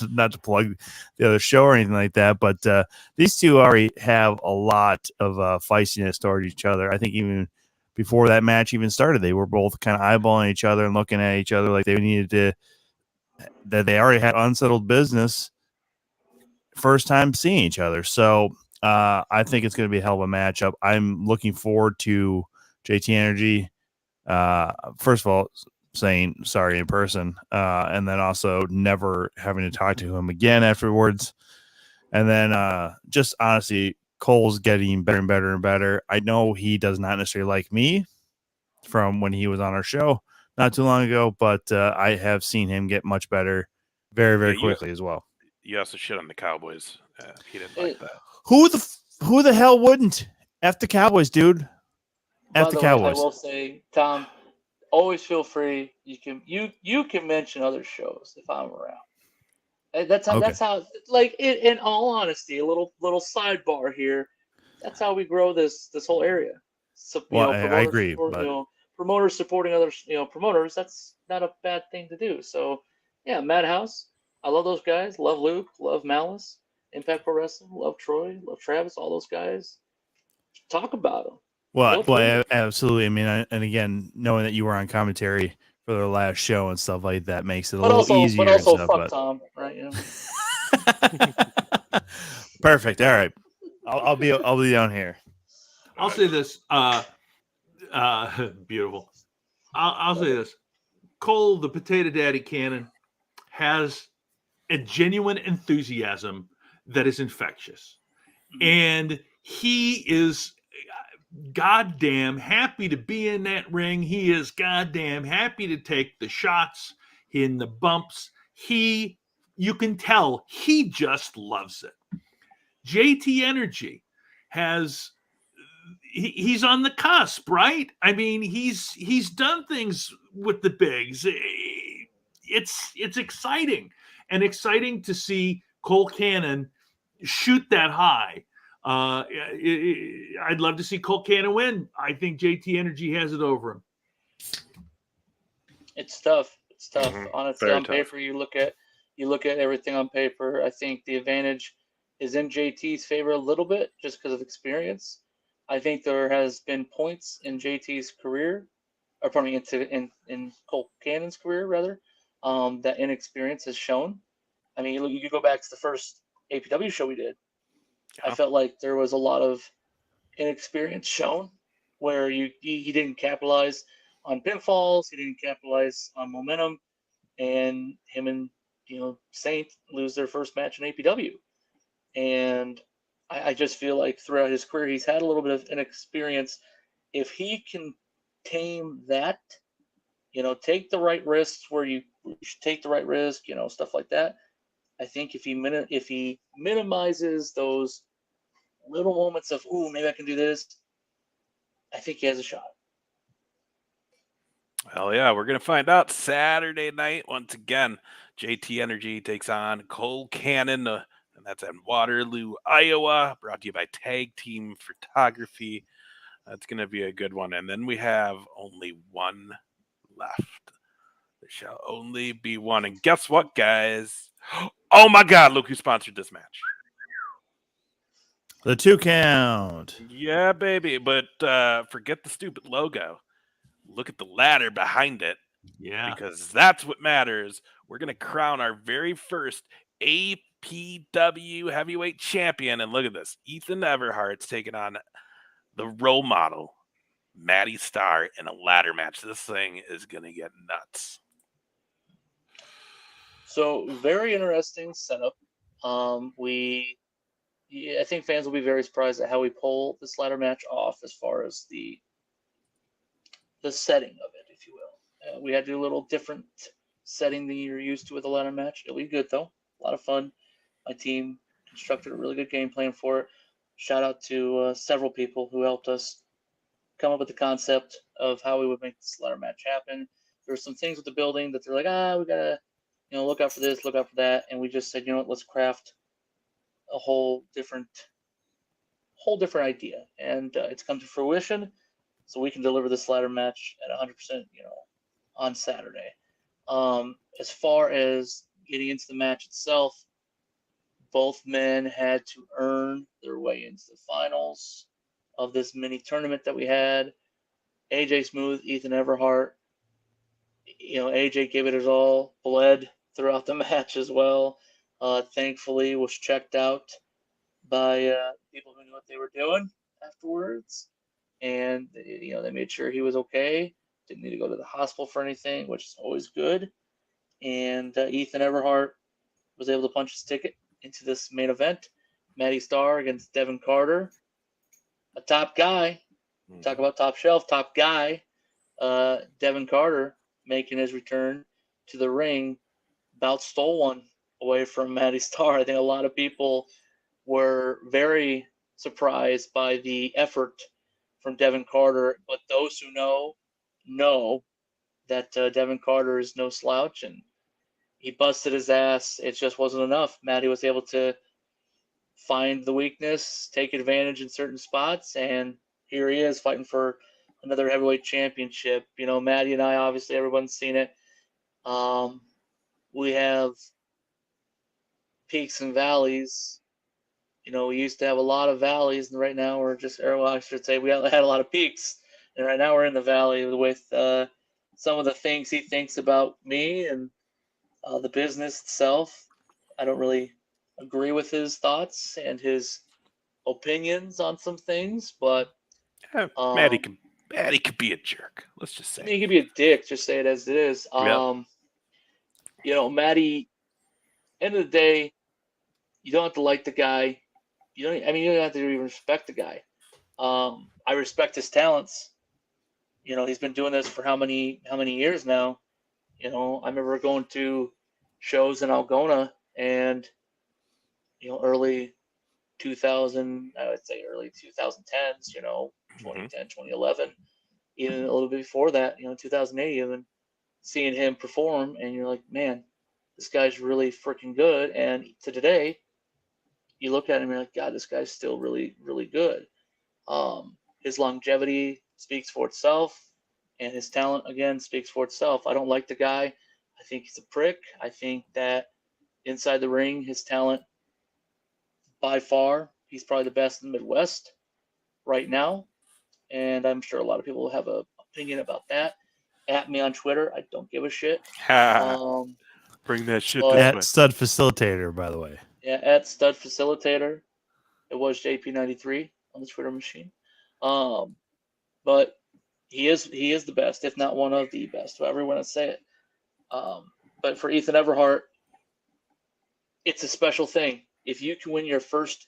not to plug the other show or anything like that, but these two already have a lot of feistiness towards each other. I think even before that match even started, they were both kind of eyeballing each other and looking at each other like they needed to, that they already had unsettled business first time seeing each other. So I think it's going to be a hell of a matchup. I'm looking forward to JT Energy. First of all, saying sorry in person, and then also never having to talk to him again afterwards. And then just honestly, Cole's getting better and better and better. I know he does not necessarily like me from when he was on our show not too long ago, but I have seen him get much better very, very quickly as well. You also shit on the Cowboys. He didn't like that. Who the hell wouldn't? F the Cowboys, dude. F the Cowboys. I will say, Tom, always feel free. You can mention other shows if I'm around. That's how. Like, in all honesty, a little sidebar here. That's how we grow this whole area. So, I agree. Promoters supporting other promoters. That's not a bad thing to do. So, yeah, Madhouse. I love those guys. Love Luke. Love Malice. Impact Pro Wrestling. Love Troy. Love Travis. All those guys. Talk about them. Well, absolutely. I mean, and again, knowing that you were on commentary for the last show and stuff like that makes it a little easier. But also, fuck Tom, right? Perfect. All right, I'll be down here. I'll say this. Beautiful. I'll say this. Cole, the Potato Daddy Cannon, has a genuine enthusiasm that is infectious, and he is goddamn happy to be in that ring. He is goddamn happy to take the shots in the bumps. You can tell he just loves it. JT Energy he's on the cusp, right? I mean, he's done things with the bigs. It's exciting to see Cole Cannon shoot that high. I'd love to see Cole Cannon win. I think JT Energy has it over him. It's tough. Mm-hmm. Honestly, Very on paper, you look at everything on paper. I think the advantage is in JT's favor a little bit just because of experience. I think there has been points in JT's career, or pardon me, in Cole Cannon's career rather, that inexperience has shown. I mean, you could go back to the first APW show we did. I Yeah. felt like there was a lot of inexperience shown, where he didn't capitalize on pinfalls, he didn't capitalize on momentum, and him and Saint lose their first match in APW. And I just feel like throughout his career he's had a little bit of inexperience. If he can tame that, take the right risks where you should take the right risk, stuff like that. I think if he minimizes those little moments of, ooh, maybe I can do this, I think he has a shot. Hell yeah, we're going to find out Saturday night. Once again, JT Energy takes on Cole Cannon, and that's at Waterloo, Iowa, brought to you by Tag Team Photography. That's going to be a good one. And then we have only one left. There shall only be one. And guess what, guys? Oh my God, look who sponsored this match. The 2 Count. Yeah, baby. But forget the stupid logo. Look at the ladder behind it. Yeah. Because that's what matters. We're going to crown our very first APW heavyweight champion. And look at this. Ethan Everhart's taking on the role model, Maddie Starr, in a ladder match. This thing is going to get nuts. So very interesting setup. I think fans will be very surprised at how we pull this ladder match off as far as the setting of it, if you will. We had to do a little different setting than you're used to with a ladder match. It'll be good though. A lot of fun. My team constructed a really good game plan for it. Shout out to several people who helped us come up with the concept of how we would make this ladder match happen. There were some things with the building that they're like, we gotta, look out for this, look out for that, and we just said, let's craft a whole different idea, and it's come to fruition. So we can deliver this ladder match at 100%, on Saturday. As far as getting into the match itself, both men had to earn their way into the finals of this mini tournament that we had. AJ Smooth, Ethan Everhart. AJ gave it his all, bled throughout the match as well. Thankfully, was checked out by people who knew what they were doing afterwards. And they made sure he was okay. Didn't need to go to the hospital for anything, which is always good. And Ethan Everhart was able to punch his ticket into this main event. Maddie Starr against Devin Carter, a top guy. Talk about top shelf, top guy. Devin Carter making his return to the ring. About stole one away from Maddie Starr. I think a lot of people were very surprised by the effort from Devin Carter, but those who know that Devin Carter is no slouch, and he busted his ass. It just wasn't enough. Maddie was able to find the weakness, take advantage in certain spots, and here he is fighting for another heavyweight championship. Maddie and I, obviously everyone's seen it. We have peaks and valleys. We used to have a lot of valleys, and right now we're I should say we had a lot of peaks, and right now we're in the valley with some of the things he thinks about me and the business itself. I don't really agree with his thoughts and his opinions on some things, but Maddie could be a jerk. Let's just say. he could be a dick. Just say it as it is. Maddie. End of the day, you don't have to like the guy. You don't have to even respect the guy. I respect his talents. He's been doing this for how many years now? I remember going to shows in Algona and early 2000, I would say early 2010s, 2010, 2011, even a little bit before that, 2008 even, seeing him perform, and you're like, man, this guy's really freaking good. And to today, you look at him and you're like, God, this guy's still really, really good. His longevity speaks for itself, and his talent, again, speaks for itself. I don't like the guy. I think he's a prick. I think that inside the ring, his talent, by far, he's probably the best in the Midwest. right now, and I'm sure a lot of people will have an opinion about that. At me on Twitter. I don't give a shit. Bring that shit but- this At way. Stud Facilitator, by the way. Yeah, at Stud Facilitator. It was JP93 on the Twitter machine. But he is the best, if not one of the best, however you want to say it. But for Ethan Everhart, it's a special thing. If you can win your first,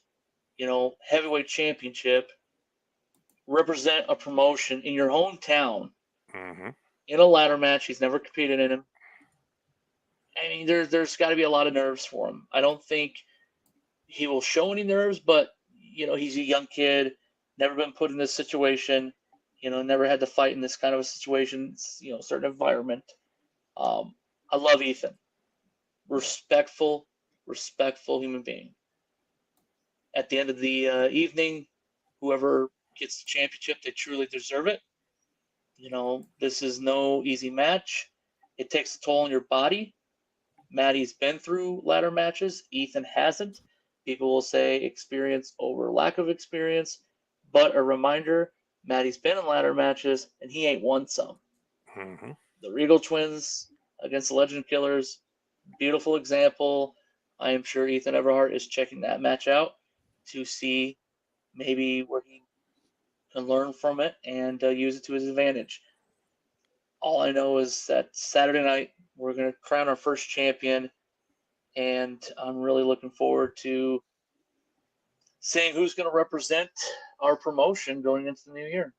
heavyweight championship, represent a promotion in your hometown in a ladder match, he's never competed in him. I mean, there's got to be a lot of nerves for him. I don't think he will show any nerves, but he's a young kid, never been put in this situation, never had to fight in this kind of a situation, certain environment. I love Ethan. Respectful human being. At the end of the evening, whoever gets the championship, they truly deserve it. This is no easy match. It takes a toll on your body. Maddie's been through ladder matches. Ethan hasn't. People will say experience over lack of experience. But a reminder, Maddie's been in ladder matches, and he ain't won some. The Regal Twins against the Legend Killers, beautiful example. I am sure Ethan Everhart is checking that match out to see maybe where he can learn from it and use it to his advantage. All I know is that Saturday night, we're going to crown our first champion, and I'm really looking forward to seeing who's going to represent our promotion going into the new year.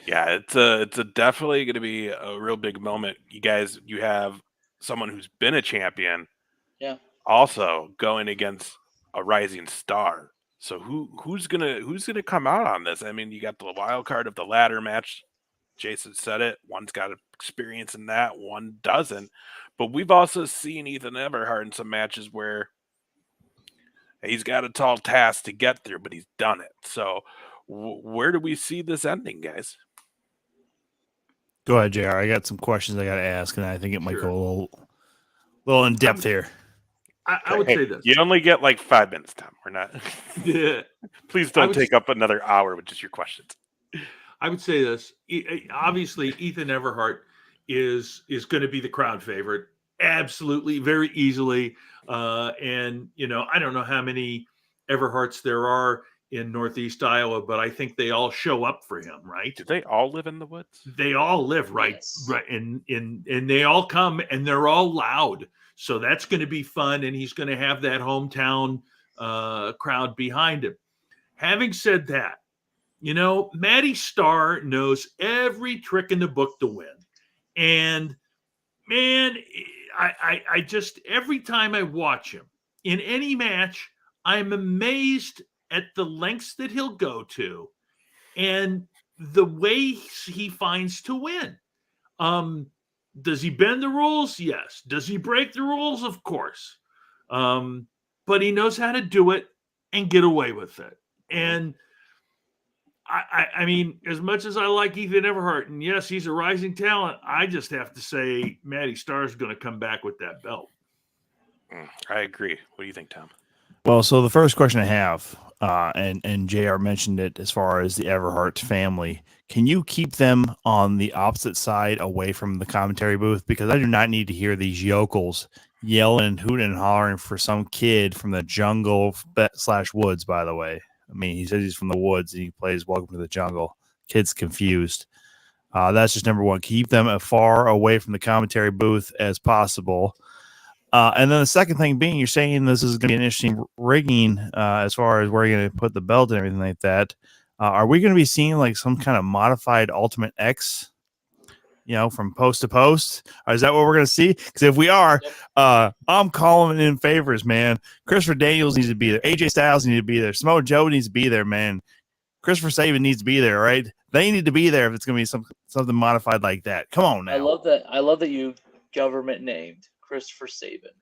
Yeah, it's definitely going to be a real big moment. You have someone who's been a champion, also going against a rising star. So who's gonna come out on this? I mean, you got the wild card of the ladder match. Jason said it. One's got experience in that, one doesn't. But we've also seen Ethan Everhart in some matches where he's got a tall task to get there, but he's done it. So where do we see this ending, guys? Go ahead, JR. I got some questions I got to ask, and I think it might go a little in depth here. I would say this. You only get like 5 minutes, Tom. We're not. Yeah. Please don't take up another hour with just your questions. I would say this. Obviously, Ethan Everhart is going to be the crowd favorite. Absolutely, very easily. And, I don't know how many Everharts there are in Northeast Iowa, but I think they all show up for him, right? Do they all live in the woods? They all live right, and they all come, and they're all loud. So that's going to be fun, and he's going to have that hometown crowd behind him. Having said that, Matty Starr knows every trick in the book to win. And, man, I just, every time I watch him in any match, I'm amazed at the lengths that he'll go to and the way he finds to win. Does he bend the rules? Yes. Does he break the rules? Of course. But he knows how to do it and get away with it. And I mean, as much as I like Ethan Everhart, and yes, he's a rising talent, I just have to say Matty Starr is going to come back with that belt. I agree. What do you think, Tom? Well, so the first question I have, and JR mentioned it as far as the Everhart family, can you keep them on the opposite side away from the commentary booth? Because I do not need to hear these yokels yelling, hooting, and hollering for some kid from the jungle / woods, by the way. I mean, he says he's from the woods and he plays Welcome to the Jungle. Kid's confused. That's just number one. Keep them as far away from the commentary booth as possible. And then the second thing being, you're saying this is going to be an interesting rigging as far as where you're going to put the belt and everything like that. Are we going to be seeing like some kind of modified Ultimate X, from post to post? Or is that what we're going to see? Because if we are, I'm calling in favors, man. Christopher Daniels needs to be there. AJ Styles needs to be there. Samoa Joe needs to be there, man. Christopher Sabin needs to be there, right? They need to be there if it's going to be something modified like that. Come on now. I love that you government named Christopher Sabin.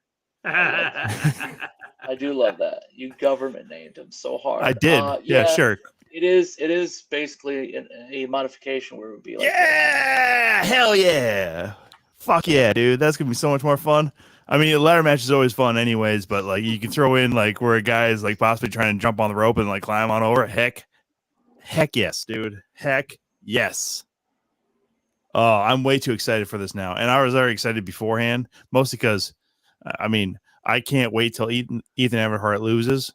I do love that. You government named him so hard. I did. Yeah, sure. It is basically a modification where it would be like hell yeah. Fuck yeah, dude. That's gonna be so much more fun. I mean, a ladder match is always fun anyways, but like you can throw in like where a guy is like possibly trying to jump on the rope and like climb on over. Heck Heck yes, dude. Heck yes. Oh, I'm way too excited for this now. And I was already excited beforehand, mostly because, I mean, I can't wait till Ethan Everhart loses.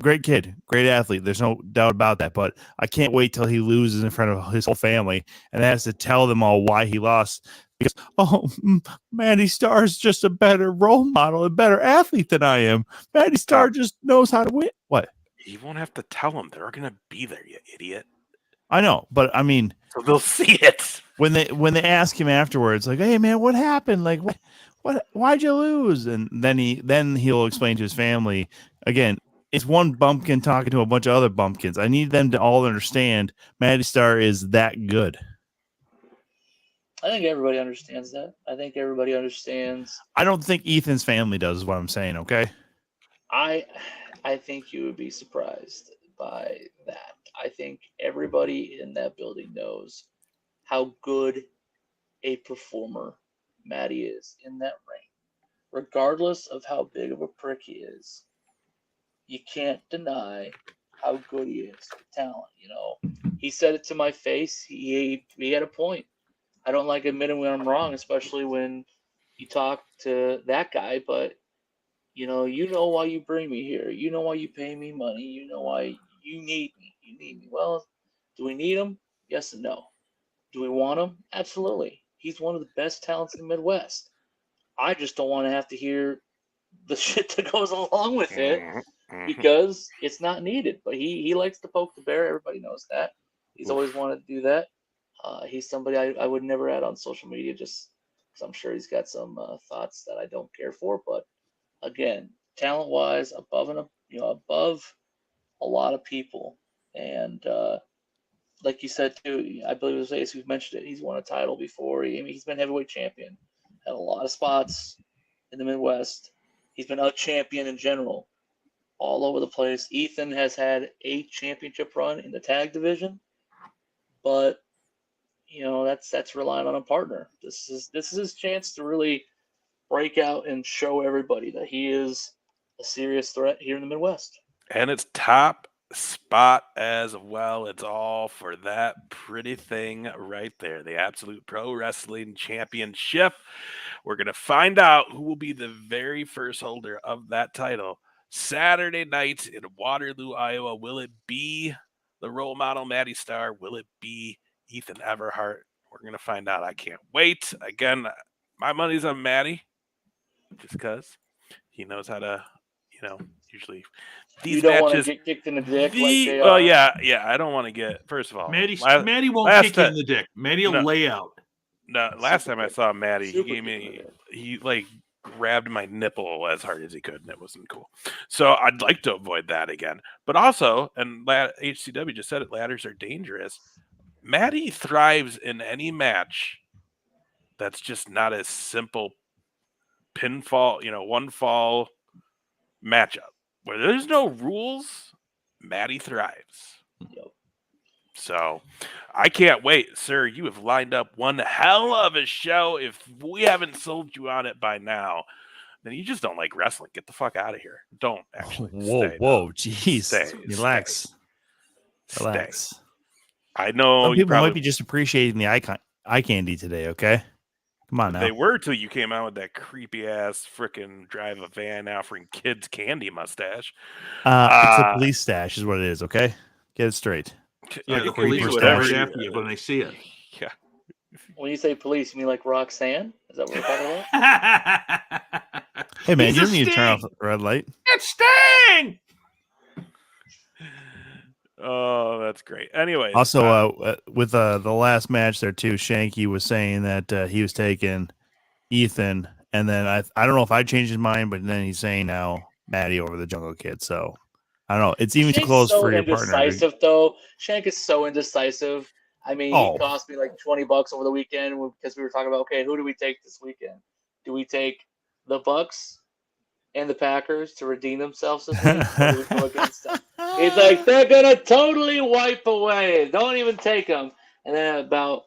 Great kid, great athlete. There's no doubt about that. But I can't wait till he loses in front of his whole family and has to tell them all why he lost. Because, Mandy Starr is just a better role model, a better athlete than I am. Mandy Starr just knows how to win. What? You won't have to tell them. They're going to be there, you idiot. I know, but I mean, so they'll see it when they ask him afterwards, like, "Hey, man, what happened? Like, why'd you lose?" And then he'll explain to his family again. It's one bumpkin talking to a bunch of other bumpkins. I need them to all understand Maddie Starr is that good. I think everybody understands that. I think everybody understands. I don't think Ethan's family does, is what I'm saying, okay? I think you would be surprised by that. I think everybody in that building knows how good a performer Maddie is in that ring. Regardless of how big of a prick he is, you can't deny how good he is with talent. You know, he said it to my face. He had a point. I don't like admitting when I'm wrong, especially when you talk to that guy. But you know why you bring me here. You know why you pay me money. You know why you need me. You need me. Well, do we need him? Yes and no. Do we want him? Absolutely. He's one of the best talents in the Midwest. I just don't want to have to hear the shit that goes along with it because it's not needed. But he likes to poke the bear. Everybody knows that. He's always wanted to do that. He's somebody I would never add on social media just because I'm sure he's got some thoughts that I don't care for. But again, talent-wise, above a lot of people. And like you said too, I believe it was Ace who mentioned it. He's won a title before. He's been heavyweight champion, had a lot of spots in the Midwest. He's been a champion in general, all over the place. Ethan has had a championship run in the tag division, but that's relying on a partner. This is his chance to really break out and show everybody that he is a serious threat here in the Midwest. And it's top spot as well. It's all for that pretty thing right there, the Absolute Pro Wrestling Championship. We're going to find out who will be the very first holder of that title Saturday night in Waterloo, Iowa. Will it be the role model Maddie Starr? Will it be Ethan Everhart? We're going to find out. I can't wait. Again, my money's on Maddie just because he knows how to, usually these you don't matches want to get kicked in the dick like they well, are. yeah. I don't want to get. First of all, Maddie won't kick you in the dick. Maddie will lay out. No, last time I saw Maddie, he like grabbed my nipple as hard as he could, and it wasn't cool. So I'd like to avoid that again. But also, and HCW just said it, ladders are dangerous. Maddie thrives in any match that's just not a simple pinfall, one fall matchup. Where there's no rules, Maddie thrives. Yep. So I can't wait, sir. You have lined up one hell of a show. If we haven't sold you on it by now, then you just don't like wrestling. Get the fuck out of here. Don't actually. Whoa, jeez. Relax. Relax. I know some people might be just appreciating the eye candy today, okay? Come on now. They were till you came out with that creepy ass freaking drive a van offering kids candy mustache. It's a police stash, is what it is. Okay, get it straight. Yeah, the police would rush after you when they see it. Yeah. When you say police, you mean like Roxanne? Is that what we're talking about? Hey man, you don't need to turn off the red light. It's Sting. Oh, that's great. Anyway, also, with the last match there too, Shanky was saying that he was taking Ethan, and then I don't know if I changed his mind, but then he's saying now Maddie over the Jungle Kid. So I don't know. It's even too close for your partner. Indecisive though. Shank is so indecisive. I mean, he cost me like $20 over the weekend because we were talking about, okay, who do we take this weekend? Do we take the Bucks and the Packers to redeem themselves this week? Or do we go against them? He's like, they're gonna totally wipe away. Don't even take them. And then about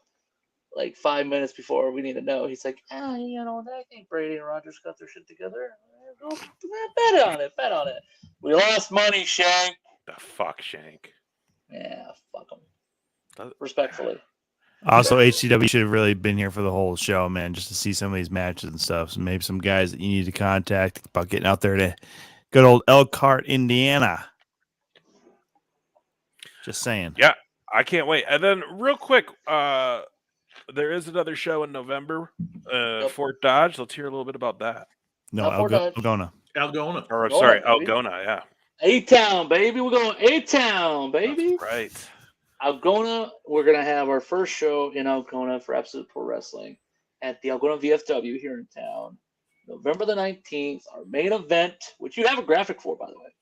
like 5 minutes before we need to know, he's like, I think Brady and Rodgers got their shit together. Go bet on it. Bet on it. We lost money, Shank. The fuck, Shank. Yeah, fuck them. Respectfully. Also, HCW should have really been here for the whole show, man, just to see some of these matches and stuff. So maybe some guys that you need to contact about getting out there to good old Elkhart, Indiana. Just saying. Yeah, I can't wait. And then real quick, there is another show in November, Fort Dodge. Let's hear a little bit about that. No, Algona. Algona. Or Algona, sorry, baby. Algona, yeah. A-Town, baby. We're going A-Town, baby. That's right. Algona, we're going to have our first show in Algona for Absolute Pro Wrestling at the Algona VFW here in town. November the 19th, our main event, which you have a graphic for, by the way.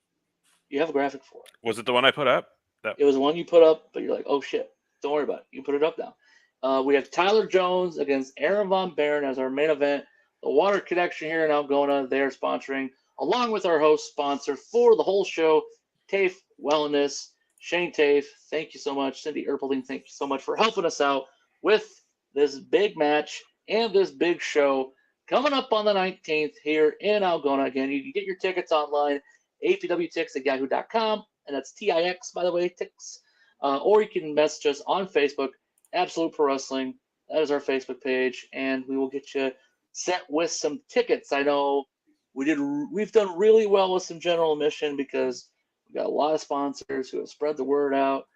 You have a graphic for it. Was it the one I put up? It was the one you put up, but you're like, oh, shit. Don't worry about it. You put it up now. We have Tyler Jones against Aaron Von Baron as our main event. The Water Connection here in Algona, they're sponsoring, along with our host sponsor for the whole show, TAFE Wellness. Shane TAFE, thank you so much. Cindy Erpelding, thank you so much for helping us out with this big match and this big show coming up on the 19th here in Algona. Again, you can get your tickets online, apwtix@yahoo.com, and that's TIX, by the way, Tix. Or you can message us on Facebook, Absolute Pro Wrestling. That is our Facebook page, and we will get you set with some tickets. I know we've done really well with some general admission because we've got a lot of sponsors who have spread the word out.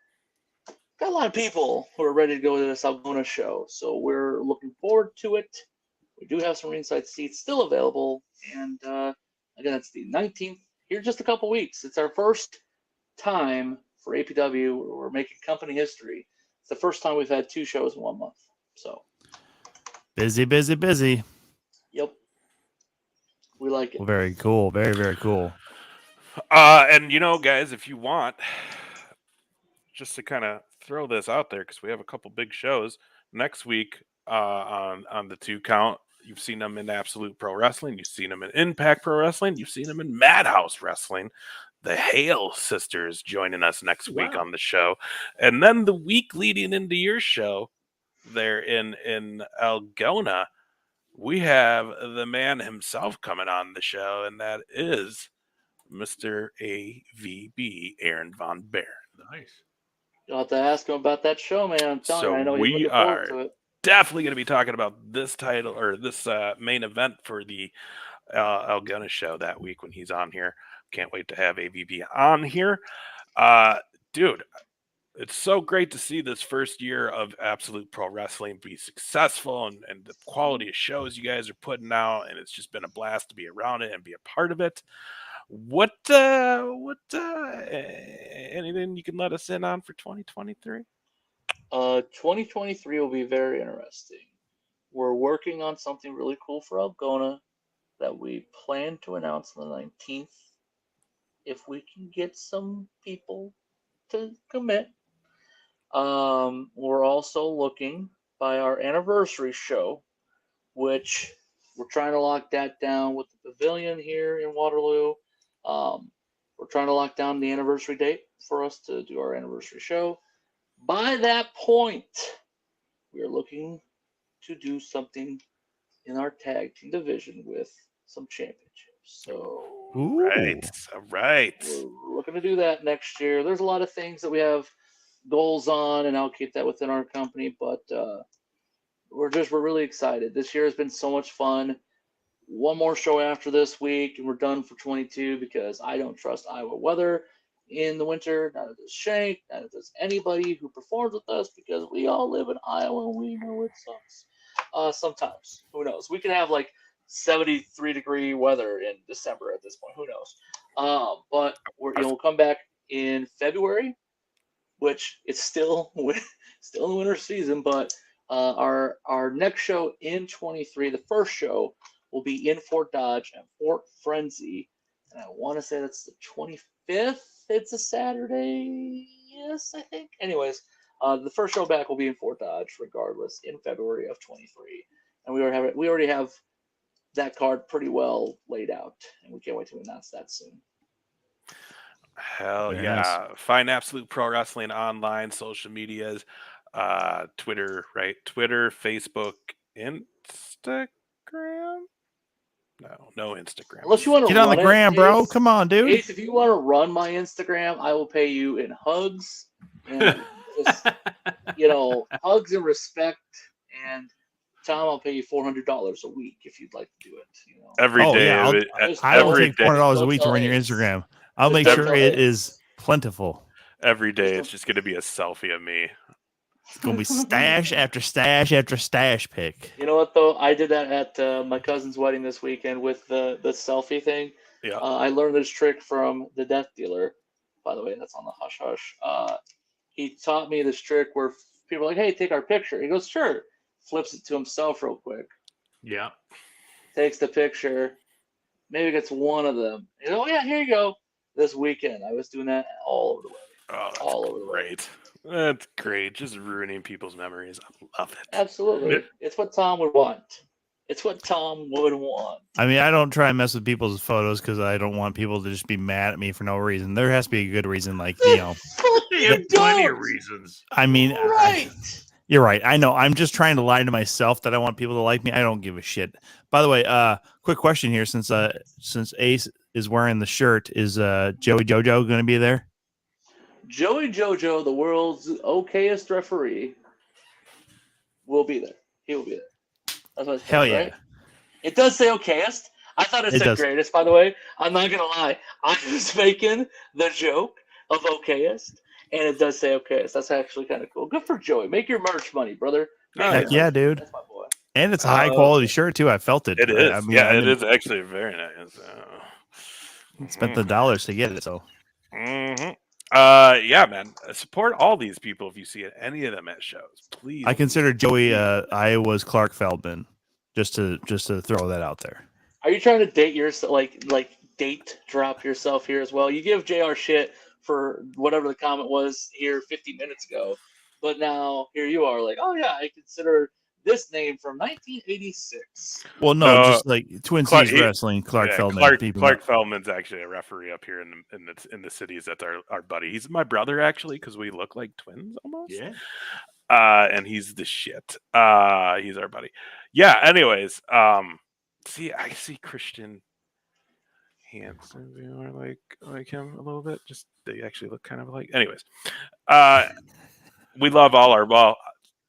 Got a lot of people who are ready to go to this Algona show, so we're looking forward to it. We do have some ringside seats still available, and again, it's the 19th here in just a couple weeks. It's our first time for APW. We're making company history. It's the first time we've had 2 shows in 1 month. So busy. yep, we like it. Well, very cool. Very, very cool. And guys, if you want, just to kind of throw this out there, because we have a couple big shows next week on the 2 count. You've seen them in Absolute Pro Wrestling. You've seen them in Impact Pro Wrestling. You've seen them in Madhouse Wrestling. The Hale sisters joining us next week on the show. And then the week leading into your show there in Algona, we have the man himself coming on the show, and that is Mr. AVB, Aaron Von Baron. Nice. You'll have to ask him about that show, man. I'm telling you, I know he's looking forward to it. Definitely going to be talking about this title or this main event for the Algona show that week when he's on here. Can't wait to have AVB on here. Dude, it's so great to see this first year of Absolute Pro Wrestling be successful and the quality of shows you guys are putting out, and it's just been a blast to be around it and be a part of it. What anything you can let us in on for 2023? 2023 will be very interesting. We're working on something really cool for Algona that we plan to announce on the 19th. If we can get some people to commit. We're also looking by our anniversary show, which we're trying to lock that down with the pavilion here in Waterloo. We're trying to lock down the anniversary date for us to do our anniversary show. By that point, we are looking to do something in our tag team division with some championships. So, all right. We're looking to do that next year. There's a lot of things that we have goals on, and I'll keep that within our company. But we're really excited. This year has been so much fun. One more show after this week, and we're done for 22 because I don't trust Iowa weather in the winter. Neither does Shank. Neither does anybody who performs with us because we all live in Iowa and we know it sucks. Sometimes, who knows? We can have like 73-degree weather in December at this point. Who knows? But we'll come back in February, which it's still the winter season. But our next show in 23, the first show, will be in Fort Dodge at Fort Frenzy, and I want to say that's the 25th. It's a Saturday, yes, I think. Anyways, the first show back will be in Fort Dodge, regardless, in February of 23, and we already have that card pretty well laid out, and we can't wait to announce that soon. Hell yeah. Nice. Find Absolute Pro Wrestling online, social medias, Twitter, right? Twitter, Facebook, Instagram? No Instagram. Unless you want to get on the gram, bro. Come on, dude. Ace, if you want to run my Instagram, I will pay you in hugs And just, hugs and respect. And Tom, I'll pay you $400 a week if you'd like to do it. Every day. Yeah, Just I will don't- take $400 a week to don't run your tell Ace. Instagram. I'll Just make don't sure tell it Ace. is plentiful. Every day, it's just going to be a selfie of me. It's gonna be stash after stash after stash pick. You know what though? I did that at my cousin's wedding this weekend with the selfie thing. Yeah. I learned this trick from the death dealer. By the way, that's on the hush hush. He taught me this trick where people are like, "Hey, take our picture." He goes, "Sure." Flips it to himself real quick. Yeah. Takes the picture. Maybe gets one of them. He goes, "Oh yeah, here you go." This weekend, I was doing that all over the way. Oh, that's All over the way. great. That's great. Just ruining people's memories. I love it. Absolutely. It's what Tom would want. It's what Tom would want. I mean, I don't try and mess with people's photos because I don't want people to just be mad at me for no reason. There has to be a good reason, like They have plenty of reasons. I mean, Right. you're right. I know. I'm just trying to lie to myself that I want people to like me. I don't give a shit. By the way, quick question here: since Ace is wearing the shirt, is Joey Jojo going to be there? Joey Jojo, the world's okayest referee, will be there. He will be there. That's what it says, Hell yeah! right? It does say okayest. I thought it said does. greatest, by the way. I'm not going to lie. I was making the joke of okayest, and it does say okayest. That's actually kind of cool. Good for Joey. Make your merch money, brother. Make Heck your yeah, merch. dude! That's my boy. And it's a high quality shirt too. I felt it. It is. I mean, it is actually very nice. Spent the dollars to get it. So Yeah, man. Support all these people if you see any of them at shows, please. I consider Joey Iowa's Clark Feldman. Just to throw that out there. Are you trying to date yourself, like date drop yourself here as well? You give JR shit for whatever the comment was here 50 minutes ago, but now here you are like, oh yeah, I consider this name from 1986. Well, no, just like Twin Cities Wrestling, Clark Yeah, Feldman. Clark Feldman's actually a referee up here in the cities. That's our buddy. He's my brother actually because we look like twins almost. Yeah. And he's the shit. He's our buddy. Yeah. Anyways, I see Christian Hansen. You are like him a little bit. Just they actually look kind of like. Anyways, we love all our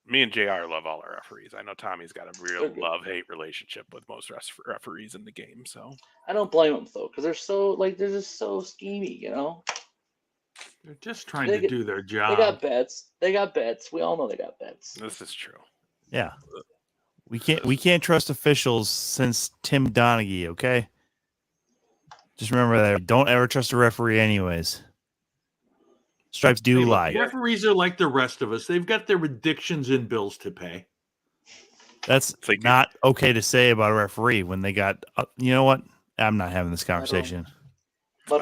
me and JR love all our referees. I know Tommy's got a real love-hate relationship with most referees in the game. So I don't blame them though, because they're just so schemy, They're just trying to do their job. They got bets. We all know they got bets. This is true. Yeah. We can't trust officials since Tim Donaghy, okay? Just remember that. Don't ever trust a referee anyways. Stripes do lie. Referees are like the rest of us. They've got their addictions and bills to pay. That's not okay to say about a referee when they got, you know what? I'm not having this conversation. But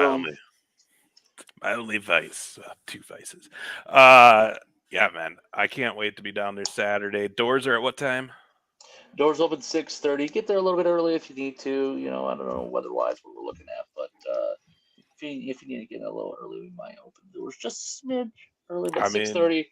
my only vice, two vices. Yeah, man, I can't wait to be down there Saturday. Doors are at what time? Doors open 6:30. Get there a little bit early if you need to. I don't know weather-wise what we're looking at, but if you need to get in a little early, we might open the doors just a smidge early. But 6:30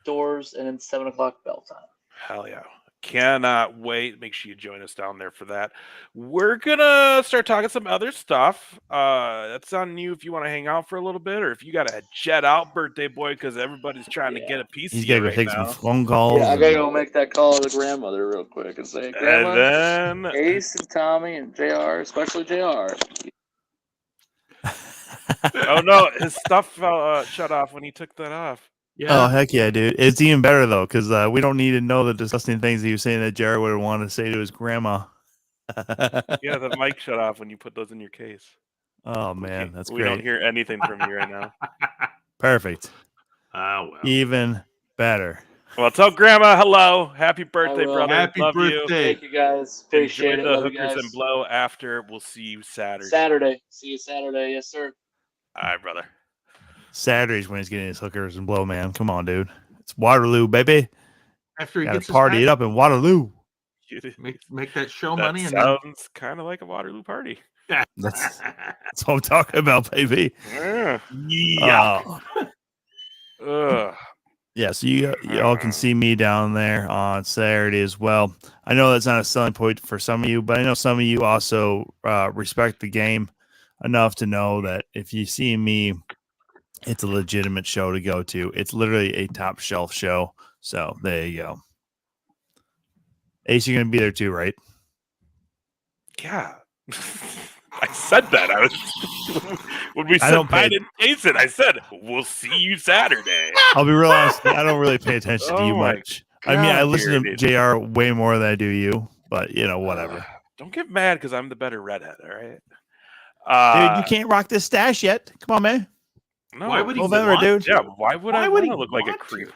doors, and then 7:00 bell time. Hell yeah. Cannot wait. Make sure you join us down there for that. We're gonna start talking some other stuff. That's on you if you want to hang out for a little bit, or if you got to jet out, birthday boy, because everybody's trying to get a piece. He's of you gotta go right take now. some phone calls. Yeah, I gotta go make that call to the grandmother real quick and say, Grandma, and then Ace and Tommy and JR, especially JR. Oh no, his stuff shut off when he took that off. Yeah. Oh heck yeah, dude! It's even better though because we don't need to know the disgusting things he was saying that Jared would want to say to his grandma. Yeah, the mic shut off when you put those in your case. Oh man, that's we great. don't hear anything from you right now. Perfect. Oh well. Even better. Well, tell Grandma hello. Happy birthday, will. brother. Happy Love birthday. you. Thank you guys. Appreciate Enjoy it. the Love you hookers guys. and blow after. We'll see you Saturday. Saturday. See you Saturday. Yes, sir. All right, brother. Saturdays when he's getting his hookers and blow, man. Come on, dude. It's Waterloo, baby. After he Gotta gets his party pay, it up in Waterloo. make that show That money, and then sounds kind of like a Waterloo party. That's what I'm talking about, baby. Yeah. Oh. Yeah, so you all can see me down there on Saturday as well. I know that's not a selling point for some of you, but I know some of you also respect the game enough to know that if you see me It's a legitimate show to go to. It's literally a top shelf show. So there you go. Ace, you're gonna be there too, right? Yeah. I said that. I was when we I said don't bye pay- to Jason, I said, we'll see you Saturday. I'll be real honest. I don't really pay attention to you Oh my much. I mean, I God, listen to dude. JR way more than I do you, but whatever. Don't get mad because I'm the better redhead, all right? Dude, you can't rock this stash yet. Come on, man. No, Why would he November, want dude. to? Yeah, why would I would want he to look like a want creep? to?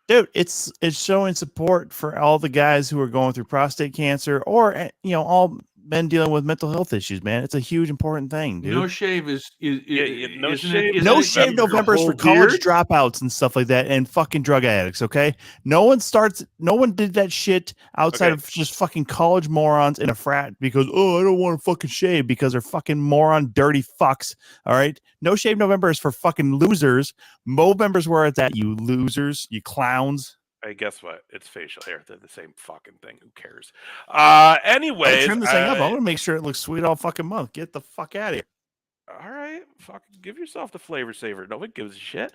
Dude, it's showing support for all the guys who are going through prostate cancer or all men dealing with mental health issues, man. It's a huge important thing, dude. No shave is no isn't shave. It, isn't No it shave your November is for whole college beard? dropouts and stuff like that and fucking drug addicts, okay? No one did that shit outside Okay. of just fucking college morons in a frat because, I don't want to fucking shave because they're fucking moron dirty fucks, all right? No shave November is for fucking losers. Movember's where it's at, you losers, you clowns. Hey, guess what? It's facial hair. They're the same fucking thing. Who cares? Anyways, I trim this thing up. I want to make sure it looks sweet all fucking month. Get the fuck out of here. all right, fucking give yourself the flavor saver. No one gives a shit.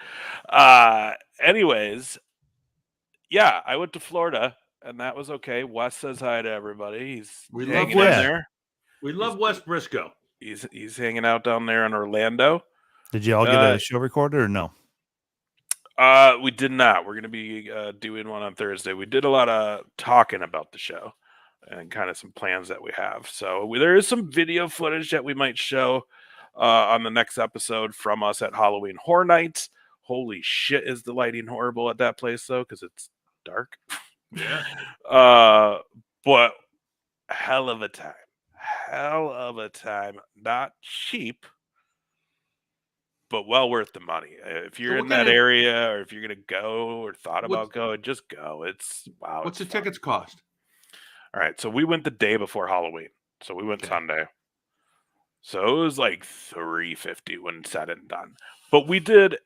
Anyways, yeah, I went to Florida, and that was okay. Wes says hi to everybody. He's We love hanging Wes. in there. We love Wes Briscoe. He's hanging out down there in Orlando. Did you all get a show recorded or no? We did not. We're going to be doing one on Thursday. We did a lot of talking about the show and kind of some plans that we have. So there is some video footage that we might show on the next episode from us at Halloween Horror Nights. Holy shit, is the lighting horrible at that place, though, because it's dark. Yeah. But hell of a time. Hell of a time. Not cheap, but well worth the money. If you're So in that area, or if you're gonna go or thought about going, just go. It's wow. What's the it's fun. tickets cost? All right, so we went the day before Halloween. So we went Sunday. So it was like $350 when said and done. But we did,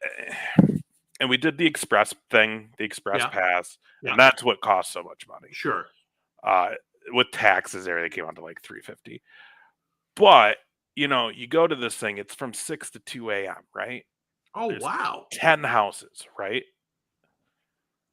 and we did the express thing, the express pass, and that's what cost so much money. Sure. With taxes, everything came out to like $350. But you go to this thing, it's from 6 to 2 a.m., right? Oh, There's wow. 10 houses, right?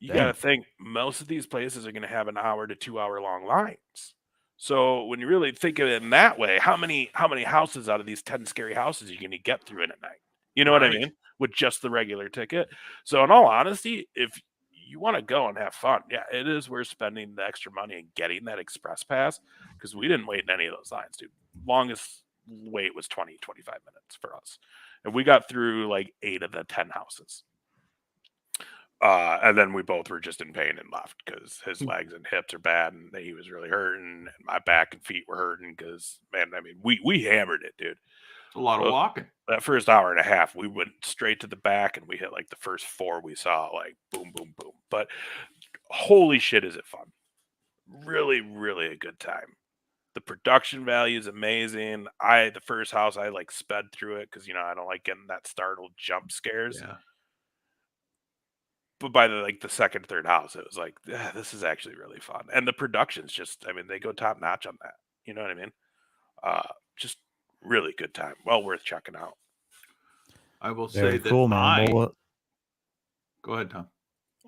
You got to Damn. think most of these places are going to have an hour to 2 hour long lines. So when you really think of it in that way, how many houses out of these 10 scary houses are you going to get through in a night? You know what I mean? With just the regular ticket. So in all honesty, if you want to go and have fun, yeah, it is worth spending the extra money and getting that express pass, because we didn't wait in any of those lines, dude. Longest wait was 20, 25 minutes for us. And we got through like 8 of the 10 houses. And then we both were just in pain and left because his legs and hips are bad and he was really hurting and my back and feet were hurting because, man, I mean, we hammered it, dude. It's a lot of walking. That first hour and a half, we went straight to the back and we hit like the first 4 we saw, like boom, boom, boom. But holy shit, is it fun. Really, really a good time. The production value is amazing. The first house, I like sped through it because, I don't like getting that startled jump scares. Yeah. But by the second, third house, it was like, this is actually really fun. And the production's just, I mean, they go top notch on that. You know what I mean? Just really good time. Well worth checking out. I will say Very that cool, man. Go ahead, Tom.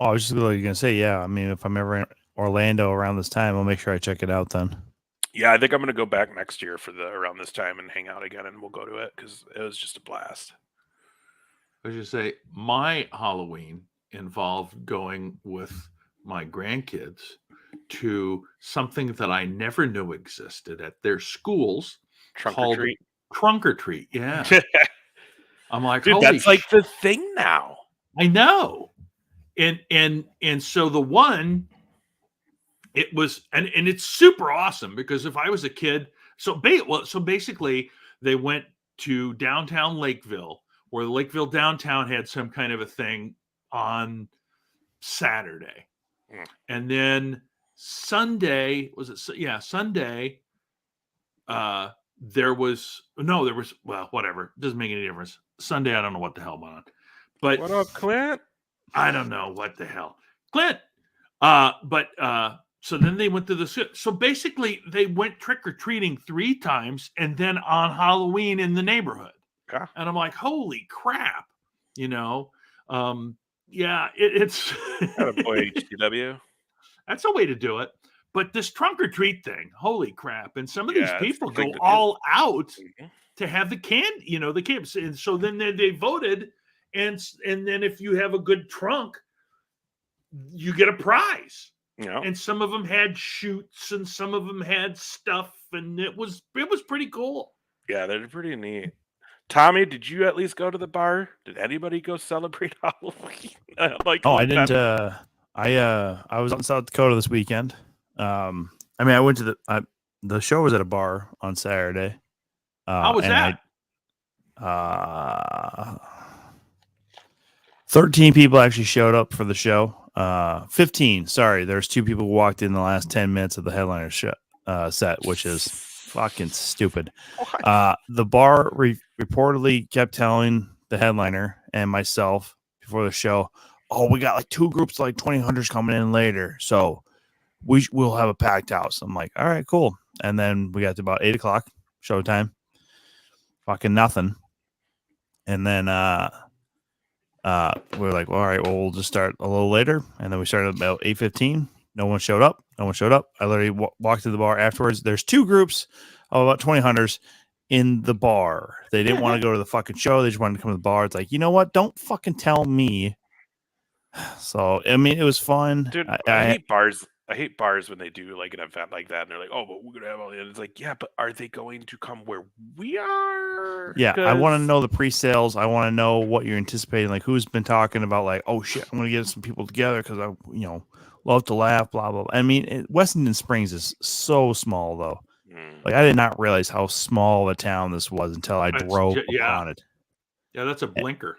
Oh, I was just going to say, yeah. I mean, if I'm ever in Orlando around this time, I'll make sure I check it out then. Yeah, I think I'm going to go back next year for around this time and hang out again, and we'll go to it because it was just a blast. I was just say my Halloween involved going with my grandkids to something that I never knew existed at their schools. Trunk called or treat. Trunk or treat, yeah. I'm like, dude, that's like the thing now. I know. And so the one, it was, and it's super awesome because if I was a kid, so basically they went to downtown Lakeville, where the Lakeville downtown had some kind of a thing on Saturday. And then Sunday, Sunday, well, whatever. It doesn't make any difference. Sunday, I don't know what the hell went on. But what up, Clint? I don't know what the hell. Clint. So then they went to so basically they went trick-or-treating 3 times and then on Halloween in the neighborhood. Yeah. And I'm like, holy crap. You know, yeah, it's Boy, HCW. that's a way to do it. But this trunk or treat thing, holy crap! And some of these Yeah, it's people the thing go to do. all out Mhm. to have the the kids. And so then they voted, and then if you have a good trunk, you get a prize. Yeah. And some of them had shoots, and some of them had stuff, and it was pretty cool. Yeah, they're pretty neat. Tommy, did you at least go to the bar? Did anybody go celebrate Halloween? Oh, I didn't. I was in South Dakota this weekend. I mean, I went to the show was at a bar on Saturday. How was that? 13 people actually showed up for the show. 15. Sorry, there's 2 people who walked in the last 10 minutes of the headliner set, which is fucking stupid. The bar reportedly kept telling the headliner and myself before the show, "Oh, we got like 2 groups, like 20 coming in later, so we'll have a packed house." I'm like, "All right, cool." And then we got to about 8:00 showtime. Fucking nothing. And then we were like, well, all right, well, we'll just start a little later. And then we started about 8:15. No one showed up. I literally walked to the bar afterwards. There's 2 groups of about 20 hunters in the bar. They didn't want to go to the fucking show. They just wanted to come to the bar. It's like, you know what? Don't fucking tell me. So, I mean, it was fun. Dude, I hate bars. I hate bars when they do like an event like that and they're like, "Oh, but we're gonna have all the." And it's like, yeah, but are they going to come where we are? Yeah, I want to know the pre-sales. I want to know what you're anticipating. Like, who's been talking about, like, oh shit, I'm gonna get some people together because I, love to laugh. Blah blah. I mean, Wessington Springs is so small, though. Like, I did not realize how small a town this was until I drove upon it. Yeah, that's a blinker.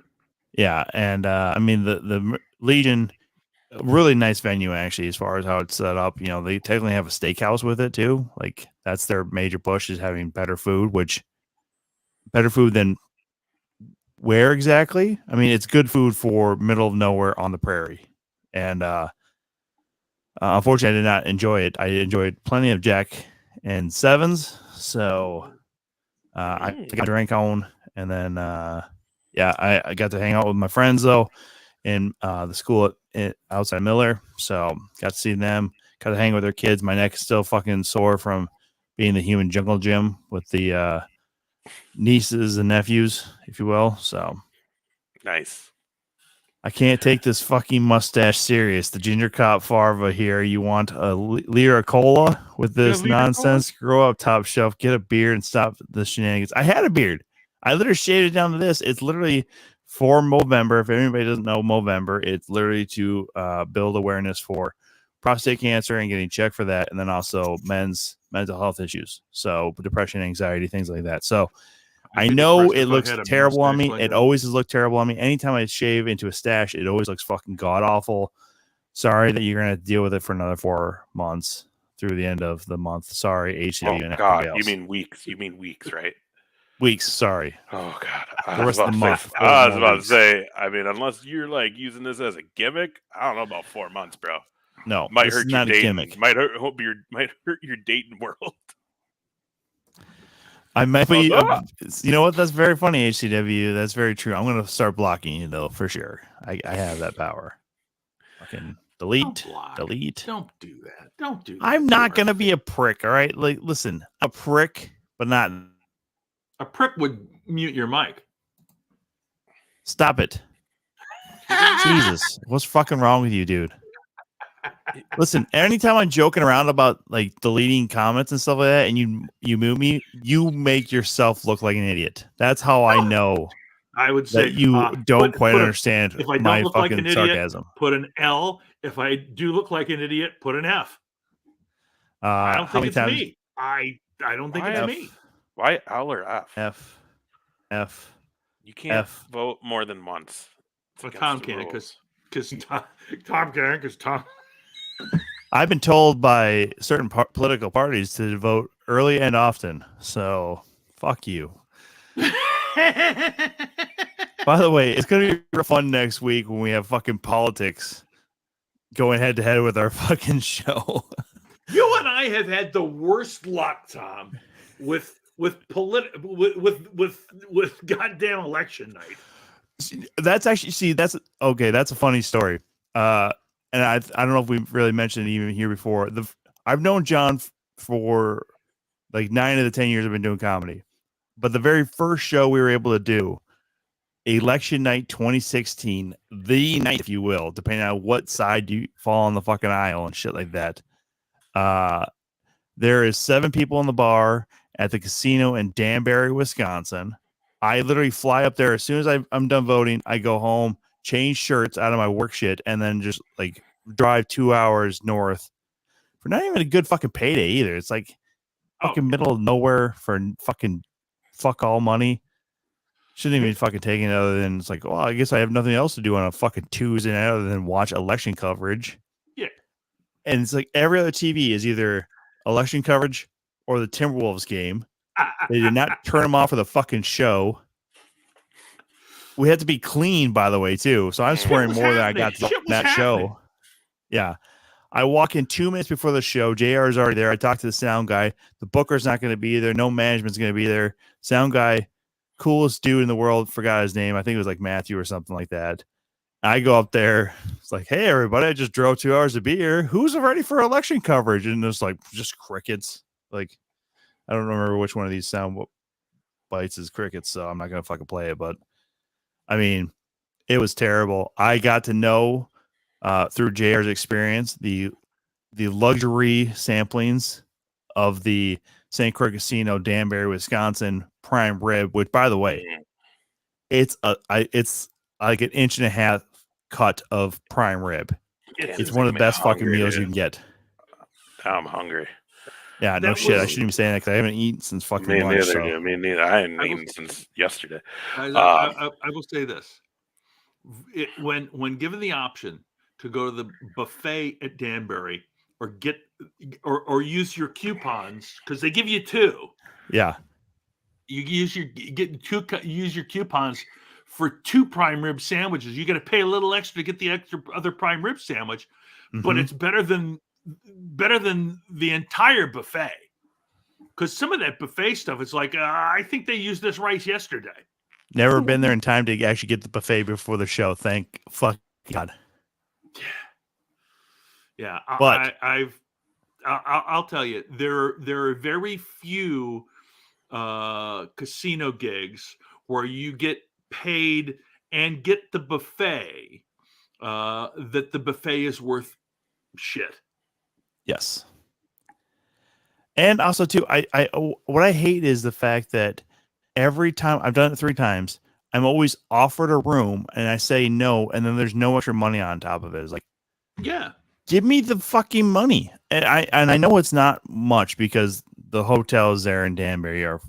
Yeah, and I mean the Legion. Really nice venue, actually, as far as how it's set up. They technically have a steakhouse with it too. Like, that's their major push, is having better food, which better food than where exactly? I mean, it's good food for middle of nowhere on the prairie. And unfortunately, I did not enjoy it. I enjoyed plenty of Jack and Sevens. So I got a drink on, and then I got to hang out with my friends though in the school outside Miller. So got to see them, got to hang with their kids. My neck is still fucking sore from being the human jungle gym with the nieces and nephews, if you will. So nice. I can't take this fucking mustache serious. The ginger cop Farva here. You want a Lyra Cola with this nonsense? Grow up, top shelf. Get a beard and stop the shenanigans. I had a beard. I literally shaved it down to this. It's literally for Movember. If anybody doesn't know Movember, it's literally to build awareness for prostate cancer and getting checked for that, and then also men's mental health issues, so depression, anxiety, things like that. So I know it looks terrible on me. It always has looked terrible on me. Anytime I shave into a stash, it always looks fucking god awful. Sorry that you're gonna have to deal with it for another 4 months through the end of the month. Sorry, HCW. Oh God, you mean weeks? You mean weeks, right? Weeks. Sorry. Oh God, the rest of the month. I was about to say. I mean, unless you're like using this as a gimmick, I don't know about 4 months, bro. No, might hurt your dating. Might hurt your dating world. I might be. You know what? That's very funny, HCW. That's very true. I'm gonna start blocking you though, for sure. I have that power. Fucking delete. Don't do that. Don't do that. I'm not gonna be a prick. All right. Like, listen, a prick, but not. A prick would mute your mic. Stop it. Jesus, what's fucking wrong with you, dude? Listen, anytime I'm joking around about like deleting comments and stuff like that, and you mute me, you make yourself look like an idiot. That's how I know. I would say that you don't quite understand if I don't my look fucking like an sarcasm. Idiot, put an L. If I do look like an idiot, put an F. I don't think it's me. I don't think it's me. Why L or F? F. You can't vote more than once. Well, Tom can, because Tom can, because Tom. I've been told by certain political parties to vote early and often. So fuck you. By the way, it's going to be real fun next week when we have fucking politics going head to head with our fucking show. You and I have had the worst luck, Tom, with goddamn election night. That's actually that's okay. That's a funny story. And I don't know if we've really mentioned it even here before. I've known John for like 9 of the 10 years I've been doing comedy, but the very first show we were able to do, election night 2016, the night, if you will, depending on what side you fall on the fucking aisle and shit like that. There is 7 people in the bar at the casino in Danbury, Wisconsin. I literally fly up there as soon as I'm done voting. I go home, change shirts out of my work shit, and then just like drive 2 hours north for not even a good fucking payday either. It's like fucking middle of nowhere for fucking fuck all money. Shouldn't even be fucking taking it other than it's like, well, I guess I have nothing else to do on a fucking Tuesday night other than watch election coverage. Yeah. And it's like every other TV is either election coverage or the Timberwolves game. They did not turn them off for the fucking show. We had to be clean, by the way, too. So I'm swearing more than I got to that show. Yeah. I walk in 2 minutes before the show. JR is already there. I talk to the sound guy. The booker's not going to be there. No management's going to be there. Sound guy, coolest dude in the world. Forgot his name. I think it was like Matthew or something like that. I go up there. It's like, hey, everybody, I just drove 2 hours to be here. Who's ready for election coverage? And it's like just crickets. Like, I don't remember which one of these sound bites is crickets, so I'm not going to fucking play it. But, I mean, it was terrible. I got to know through JR's experience the luxury samplings of the St. Croix Casino, Danbury, Wisconsin prime rib, which, by the way, it's like an 1.5 inch cut of prime rib. It's one of the best fucking meals you can get. I'm hungry. Yeah, no shit. I shouldn't even say that because I haven't eaten since fucking lunch. Me neither. I hadn't eaten since yesterday. I will say this: when given the option to go to the buffet at Danbury or get or use your coupons, because they give you 2. Yeah, you use your coupons for 2 prime rib sandwiches. You got to pay a little extra to get the other prime rib sandwich, but it's better than the entire buffet. Because some of that buffet stuff is like, I think they used this rice yesterday. Never been there in time to actually get the buffet before the show. Thank fuck God. Yeah, but I'll tell you, there are very few casino gigs where you get paid and get the buffet. That the buffet is worth shit. Yes. And also too, I what I hate is the fact that every time I've done it 3 times, I'm always offered a room and I say no, and then there's no extra money on top of it. It's like, yeah, give me the fucking money. And I know it's not much because the hotels there in Danbury are,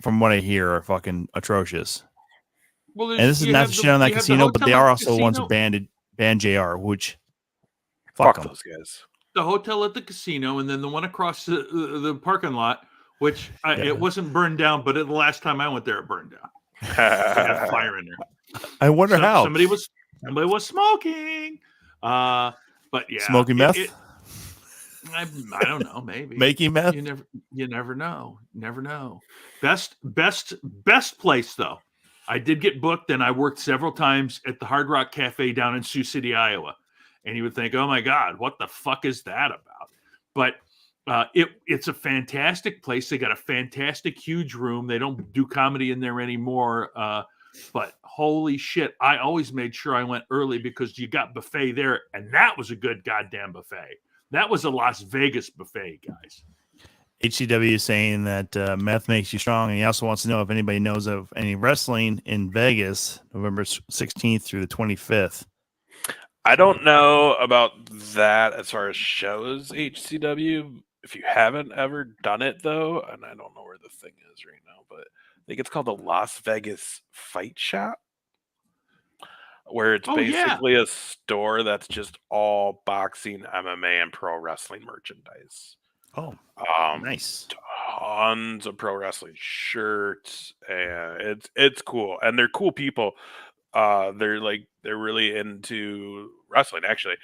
from what I hear, are fucking atrocious. Well, and this is not shit on that casino, but they are also the ones who banned JR, which fuck those guys. The hotel at the casino, and then the one across the parking lot, which it wasn't burned down, but the last time I went there, it burned down. They had a fire in there. I wonder how somebody was smoking. But yeah, smoking meth. I don't know. Maybe making meth. You never know. Never know. Best place though. I did get booked, and I worked several times at the Hard Rock Cafe down in Sioux City, Iowa. And you would think, oh my God, what the fuck is that about? But it's a fantastic place. They got a fantastic, huge room. They don't do comedy in there anymore. But holy shit, I always made sure I went early because you got buffet there. And that was a good goddamn buffet. That was a Las Vegas buffet, guys. HCW is saying that meth makes you strong. And he also wants to know if anybody knows of any wrestling in Vegas, November 16th through the 25th. I don't know about that as far as shows, HCW. If you haven't ever done it, though, and I don't know where the thing is right now, but I think it's called the Las Vegas Fight Shop, where it's basically a store that's just all boxing, MMA, and pro wrestling merchandise. Oh, nice. Tons of pro wrestling shirts, and it's cool. And they're cool people. They're really into wrestling, actually.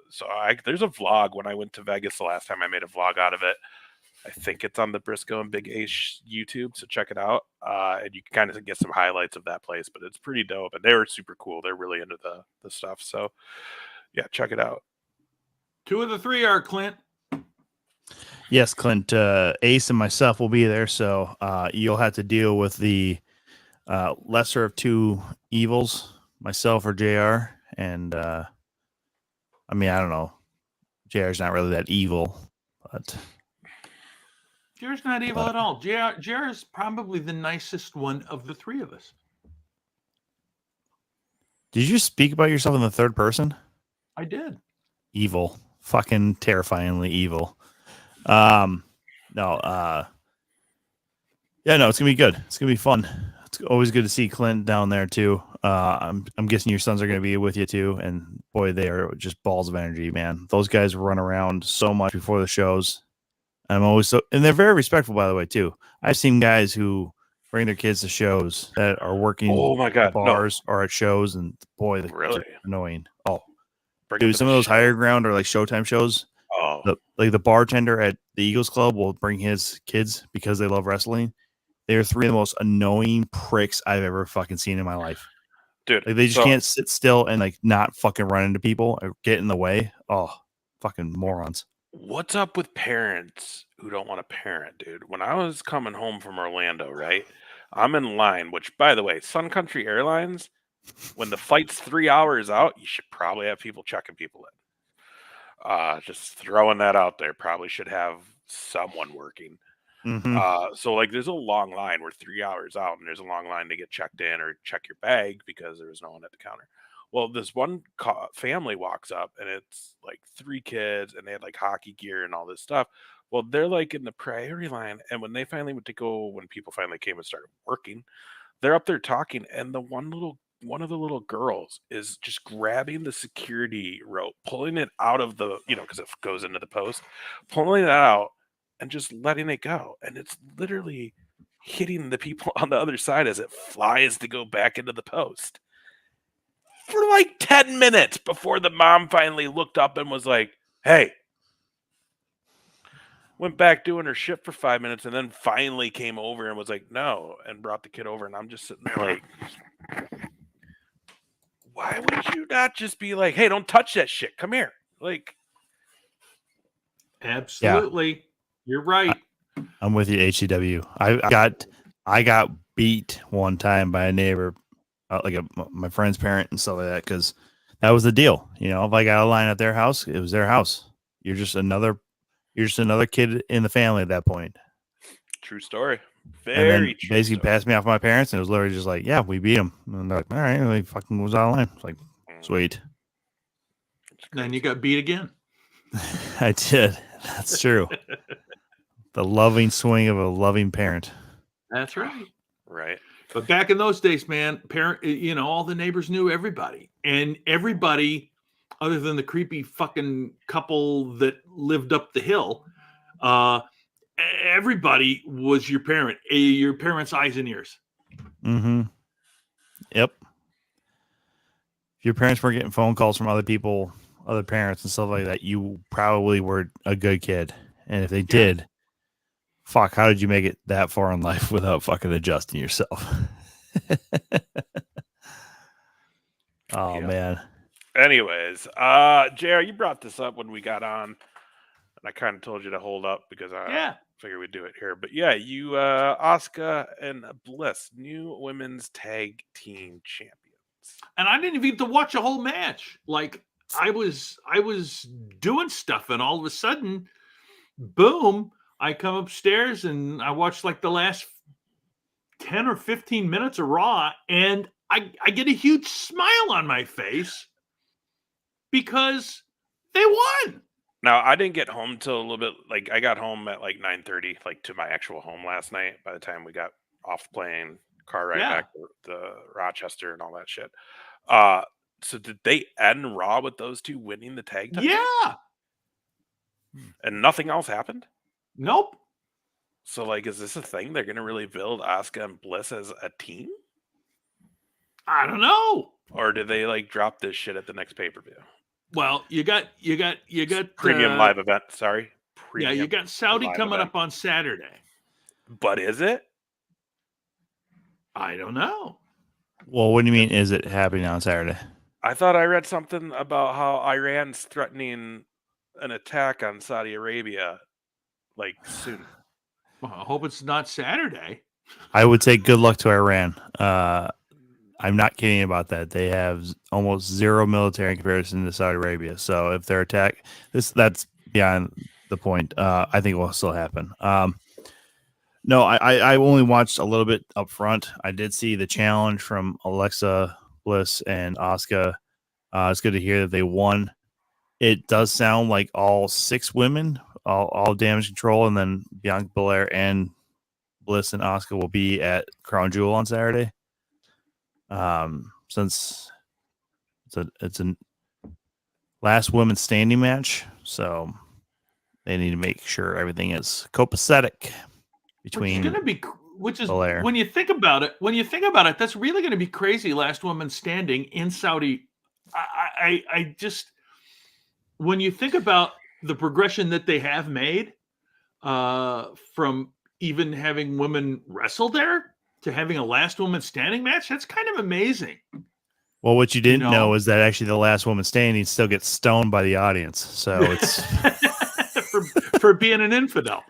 So there's a vlog when I went to Vegas the last time. I made a vlog out of it. I think it's on the Briscoe and Big Ace YouTube, so check it out. And you can kind of get some highlights of that place, but it's pretty dope. And they were super cool. They're really into the stuff. So yeah, check it out. 2 of the 3 are Clint. Yes, Clint, Ace and myself will be there, so you'll have to deal with the lesser of 2 evils, myself or JR. And I mean, I don't know. JR's not really that evil, but JR's not evil at all. JR is probably the nicest one of the 3 of us. did you speak about yourself in the third person? I did. Evil. Fucking terrifyingly evil. No, yeah, no, it's gonna be good. It's gonna be fun. It's always good to see Clint down there too. I'm guessing your sons are gonna be with you too, and boy, they are just balls of energy, man. Those guys run around so much before the shows. I'm always so, and they're very respectful, by the way, too. I've seen guys who bring their kids to shows that are working Oh my God, at bars or at shows, and boy, the kids Really? are annoying. Oh, Bring dude, them some to of the those show. higher ground or like Showtime shows, Oh, the bartender at the Eagles Club will bring his kids because they love wrestling. They're 3 of the most annoying pricks I've ever fucking seen in my life. dude, Like they just so- can't sit still and like not fucking run into people or get in the way. Oh, fucking morons. What's up with parents who don't want to parent, dude? When I was coming home from Orlando, right? I'm in line, which, by the way, Sun Country Airlines, when the flight's 3 hours out, you should probably have people checking people in. Just throwing that out there. Probably should have someone working. Mm-hmm. So like there's a long line. We're 3 hours out and there's a long line to get checked in or check your bag because there was no one at the counter. Well, this one family walks up and it's like 3 kids and they had like hockey gear and all this stuff. Well, they're like in the priority line. And when they finally went to go, when people finally came and started working, they're up there talking. And one of the little girls is just grabbing the security rope, pulling it out of the, because it goes into the post, pulling it out and just letting it go. And it's literally hitting the people on the other side as it flies to go back into the post for like 10 minutes before the mom finally looked up and was like, hey, went back doing her shit for 5 minutes and then finally came over and was like, no, and brought the kid over. And I'm just sitting there like, why would you not just be like, hey, don't touch that shit. Come here. Like, Absolutely. You're right. I'm with you, HCW. I got beat one time by a neighbor, my friend's parent and stuff like that, because that was the deal. If I got a line at their house, it was their house. You're just another kid in the family at that point. true story. And then Very true. basically story. passed me off my parents, and it was literally just like, yeah, we beat them. And they're like, all right, we fucking was out of line. It's like, sweet. Then you got beat again. I did. That's true. The loving swing of a loving parent. That's right. Right. But back in those days, man, all the neighbors knew everybody. And everybody, other than the creepy fucking couple that lived up the hill, everybody was your parents' eyes and ears. Mm-hmm. Yep. If your parents were getting phone calls from other people, other parents and stuff like that, you probably were a good kid. And if they did, fuck, how did you make it that far in life without fucking adjusting yourself? Oh, man. Anyways, JR, you brought this up when we got on, and I kind of told you to hold up because I figured we'd do it here. But yeah, you, Asuka and Bliss, new women's tag team champions. And I didn't even get to watch a whole match. Like I was doing stuff, and all of a sudden, boom, I come upstairs and I watch like the last 10 or 15 minutes of Raw, and I get a huge smile on my face because they won. Now, I didn't get home till a little bit, like I got home at like 9:30, like to my actual home last night. By the time we got off the plane, car ride back to Rochester and all that shit. So did they end Raw with those two winning the tag title? Yeah. And nothing else happened? Nope. So, like, is this a thing? They're going to really build Asuka and Bliss as a team? I don't know. Or did they, like, drop this shit at the next pay-per-view? Well, you got Premium live event, sorry. Yeah, you got Saudi live coming event. up on Saturday. But is it? I don't know. Well, what do you mean? Is it happening on Saturday? I thought I read something about how Iran's threatening an attack on Saudi Arabia, like soon. Well, I hope it's not Saturday. I would say good luck to Iran. I'm not kidding about that. They have almost zero military in comparison to Saudi Arabia. So if they're attacked, that's beyond the point. I think it will still happen. No, I only watched a little bit up front. I did see the challenge from Alexa Bliss and Asuka. It's good to hear that they won. It does sound like all 6 women, all damage control, and then Bianca Belair and Bliss and Asuka will be at Crown Jewel on Saturday. Since it's a last woman standing match, so they need to make sure everything is copacetic between. Which is Belair. when you think about it, that's really going to be crazy. Last woman standing in Saudi. I just, when you think about the progression that they have made, from even having women wrestle there to having a last woman standing match, that's kind of amazing. Well, what you didn't know is that actually the last woman standing still gets stoned by the audience. So it's for being an infidel.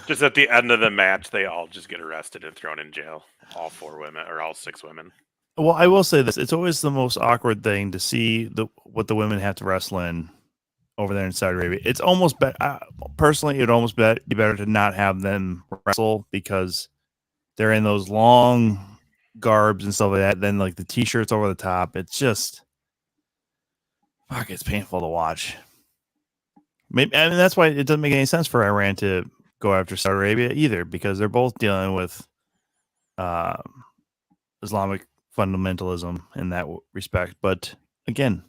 Just at the end of the match, they all just get arrested and thrown in jail. All 4 women or all 6 women. Well, I will say this: it's always the most awkward thing to see what the women have to wrestle in over there in Saudi Arabia. It's almost personally, it'd almost be better to not have them wrestle because they're in those long garbs and stuff like that. Then like the t-shirts over the top, it's just it's painful to watch. Maybe, I mean, that's why it doesn't make any sense for Iran to go after Saudi Arabia either, because they're both dealing with Islamic fundamentalism in that respect. But again,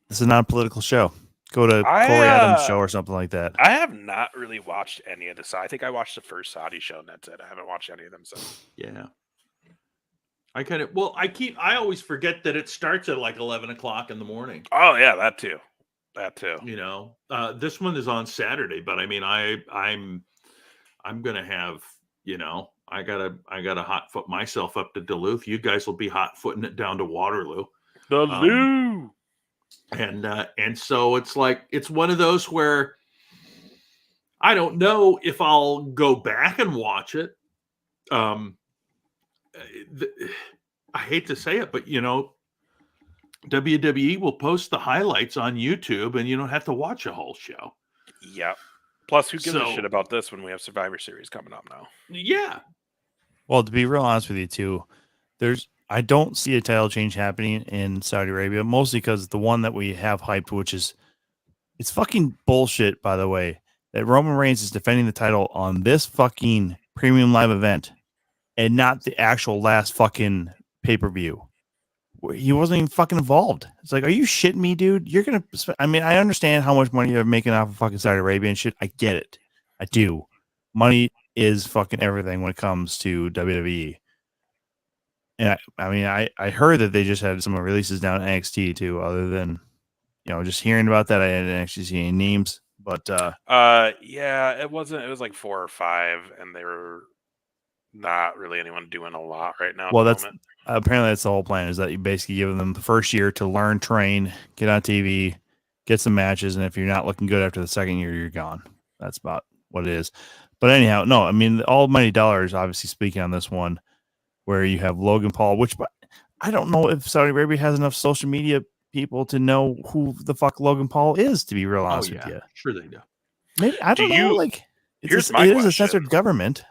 this is not a political show. Go to Corey Adams' show or something like that. I have not really watched any of this. I think I watched the first Saudi show and that's it. I haven't watched any of them since. Yeah. I always forget that it starts at like 11 o'clock in the morning. Oh yeah, that too. You know, this one is on Saturday, but I mean, I'm gonna have, you know, I gotta hot foot myself up to Duluth. You guys will be hot footing it down to Waterloo. And so it's like, it's one of those where I don't know if I'll go back and watch it. I hate to say it, but you know, WWE will post the highlights on YouTube and you don't have to watch a whole show. Yeah. Plus, who gives a shit about this when we have Survivor Series coming up now? Yeah. Well, to be real honest with you too, I don't see a title change happening in Saudi Arabia, mostly because the one that we have hyped, which is, it's fucking bullshit, by the way, that Roman Reigns is defending the title on this fucking premium live event and not the actual last fucking pay-per-view. He wasn't even fucking involved. It's like, are you shitting me, dude? You're going to, I mean, I understand how much money you're making off of fucking Saudi Arabia and shit. I get it. I do. Money is fucking everything when it comes to WWE. And I heard that they just had some releases down at NXT too, other than, you know, just hearing about that. I didn't actually see any names, but yeah, it was like 4 or 5 and they were not really anyone doing a lot right now. Well, apparently that's the whole plan, is that you basically give them the first year to learn, train, get on TV, get some matches. And if you're not looking good after the second year, you're gone. That's about what it is. But anyhow, no, I mean, all money dollars, obviously speaking on this one, where you have Logan Paul, which I don't know if Saudi Arabia has enough social media people to know who the fuck Logan Paul is, to be real honest with you. Sure they do. Maybe, I don't know. Like, it is a censored government.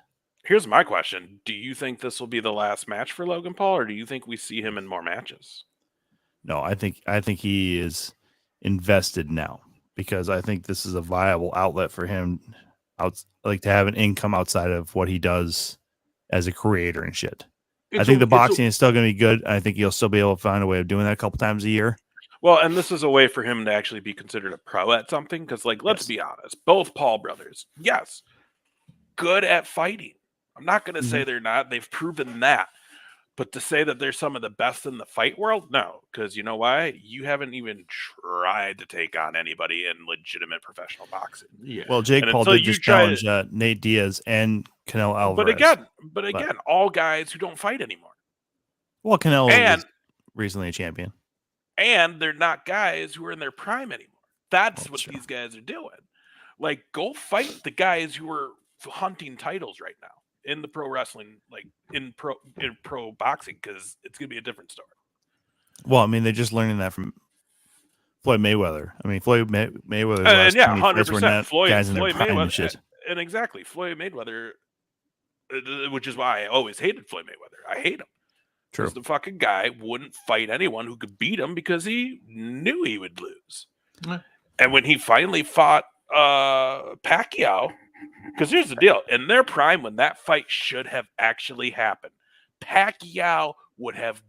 Here's my question. Do you think this will be the last match for Logan Paul, or do you think we see him in more matches? No, I think he is invested now, because I think this is a viable outlet for him, like to have an income outside of what he does as a creator and shit. I think the boxing is still going to be good. I think he'll still be able to find a way of doing that a couple times a year. Well, and this is a way for him to actually be considered a pro at something, because, like, let's be honest, both Paul brothers, yes, good at fighting. I'm not going to say they're not. They've proven that. But to say that they're some of the best in the fight world, no, because you know why? You haven't even tried to take on anybody in legitimate professional boxing. Yeah. Well, Jake And Paul until did you just try- challenge Nate Diaz and Canelo But Alvarez. again, all guys who don't fight anymore. Well, Canelo And was recently a champion. and they're not guys who are in their prime anymore. That's Oh, what sure. these guys are doing. Like, go fight the guys who are hunting titles right now in the pro wrestling, like in pro boxing, because it's gonna be a different story. Well, I mean, they're just learning that from Floyd Mayweather. I mean, Mayweather's And last yeah, 20 fights were 100%. not Floyd guys in their prime Mayweather, and shit. and exactly Floyd Mayweather, which is why I always hated Floyd Mayweather. I hate him. True. Because the fucking guy wouldn't fight anyone who could beat him because he knew he would lose. Yeah. And when he finally fought Pacquiao, because here's the deal, in their prime, when that fight should have actually happened, Pacquiao would have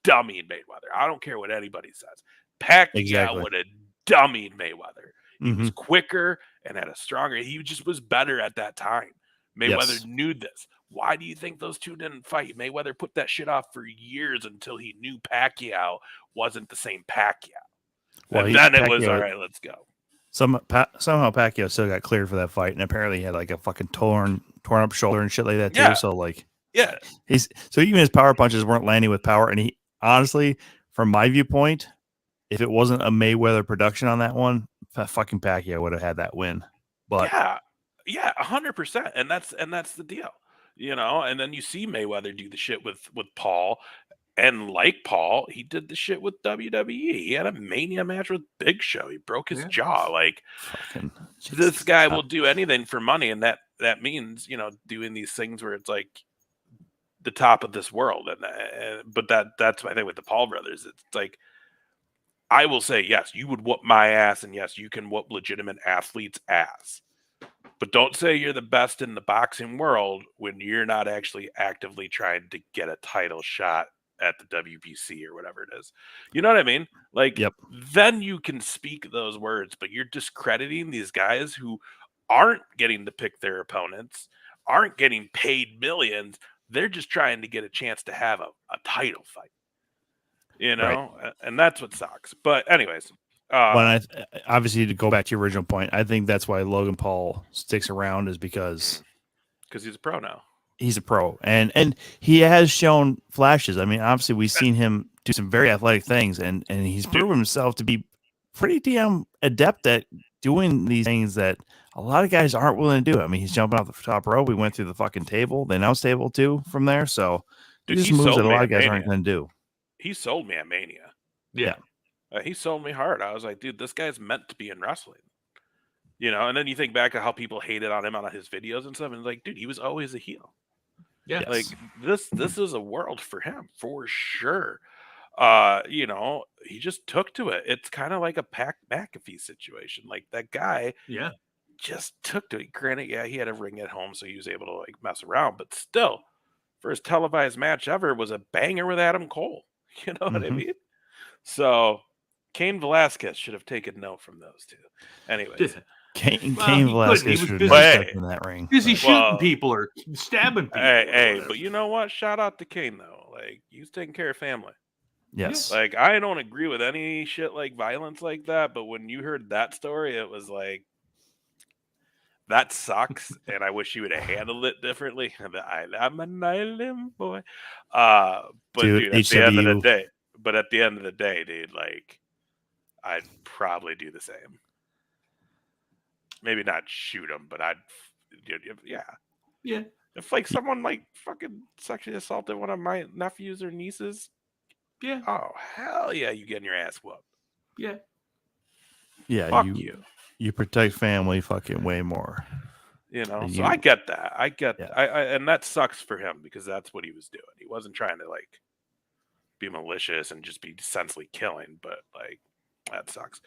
dummied Mayweather. I don't care what anybody says. Pacquiao Exactly. would have dummied Mayweather. He Mhm. was quicker and had a stronger. He just was better at that time. Mayweather Yes. knew this. Why do you think those two didn't fight? Mayweather put that shit off for years until he knew Pacquiao wasn't the same Pacquiao. Well, And then it was, Pacquiao- all right, let's go. Somehow Pacquiao still got cleared for that fight, and apparently he had like a fucking torn up shoulder and shit like that too. Yeah. So like, Yeah. so even his power punches weren't landing with power. And he honestly, from my viewpoint, if it wasn't a Mayweather production on that one, fucking Pacquiao would have had that win. But Yeah, 100%. And that's the deal. You know, and then you see Mayweather do the shit with Paul. And like Paul, he did the shit with WWE. He had a Mania match with Big Show. He broke his jaw. Like, fucking this guy will do anything for money, and that means, you know, doing these things where it's like the top of this world. But that's my thing with the Paul brothers. It's like, I will say, yes, you would whoop my ass, and yes, you can whoop legitimate athletes' ass. But don't say you're the best in the boxing world when you're not actually actively trying to get a title shot at the WBC or whatever it is. You know what I mean? Like, Yep. Then you can speak those words, but you're discrediting these guys who aren't getting to pick their opponents, aren't getting paid millions. They're just trying to get a chance to have a title fight. You know? Right. And that's what sucks. But anyways. Obviously, to go back to your original point, I think that's why Logan Paul sticks around is because he's a pro now. He's a pro, and he has shown flashes. I mean, obviously, we've seen him do some very athletic things, and he's proven himself to be pretty damn adept at doing these things that a lot of guys aren't willing to do. I mean, he's jumping off the top rope. We went through the fucking table, the announce table too, from there. So these moves that a lot of guys aren't going to do. He sold me at Mania. Yeah. He sold me hard. I was like, dude, this guy's meant to be in wrestling. You know, and then you think back to how people hated on him on his videos and stuff, and like, dude, he was always a heel. Yeah. Like this is a world for him for sure. You know, he just took to it. It's kind of like a Pat McAfee situation. Like that guy just took to it. Granted, yeah, he had a ring at home, so he was able to like mess around, but still, first televised match ever was a banger with Adam Cole. You know what I mean? So Cain Velasquez should have taken note from those two. Anyways. Cain Velasquez should have stepped in that ring. Busy shooting people or stabbing people. Hey, but you know what? Shout out to Cain though. Like, he's taking care of family. Yes. Like, I don't agree with any shit like violence like that, but when you heard that story, it was like, that sucks, and I wish you would have handled it differently. I'm an island boy. But dude, at the end of the day, dude, like, I'd probably do the same. Maybe not shoot him, but yeah. If like someone like fucking sexually assaulted one of my nephews or nieces, oh hell yeah, you getting your ass whooped. Yeah, fuck you protect family fucking way more. You know, so I get that. I and that sucks for him because that's what he was doing. He wasn't trying to like be malicious and just be senselessly killing, but like that sucks.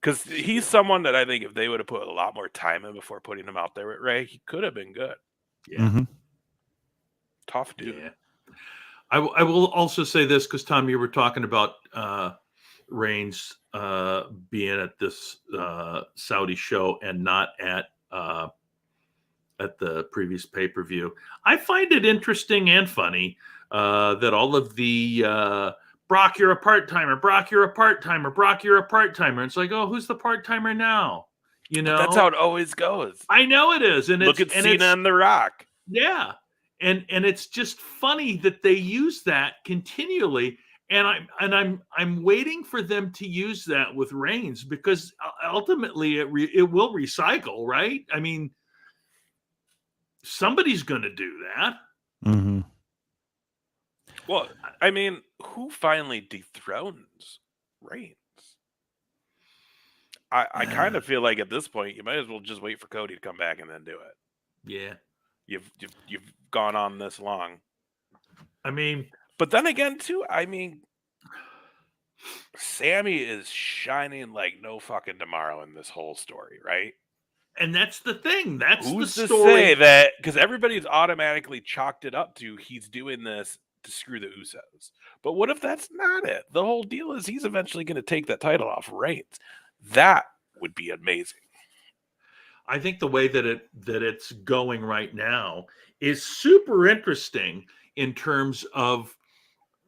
Because he's someone that I think if they would have put a lot more time in before putting him out there with Ray, he could have been good. Yeah. Mm-hmm. Tough dude. Yeah. I will also say this because, Tom, you were talking about Reigns being at this Saudi show and not at at the previous pay-per-view. I find it interesting and funny that all of the Brock, you're a part-timer, Brock, you're a part-timer, Brock, you're a part-timer. It's like, oh, who's the part-timer now? You know, But that's how it always goes. I know it is. And look at Cena and The Rock. Yeah. And it's just funny that they use that continually. And I'm waiting for them to use that with Reigns, because ultimately it will recycle, right? I mean, somebody's going to do that. Mm-hmm. Well, I mean, who finally dethrones Reigns? I kind of feel like at this point you might as well just wait for Cody to come back and then do it. Yeah. You've gone on this long. I mean, but then again, too, I mean, Sammy is shining like no fucking tomorrow in this whole story, right? And that's the thing. That's who's the to story. Say that, because everybody's automatically chalked it up to he's doing this to screw the Usos. But what if that's not it? The whole deal is he's eventually going to take that title off Reigns. That would be amazing. I think the way that it's going right now is super interesting in terms of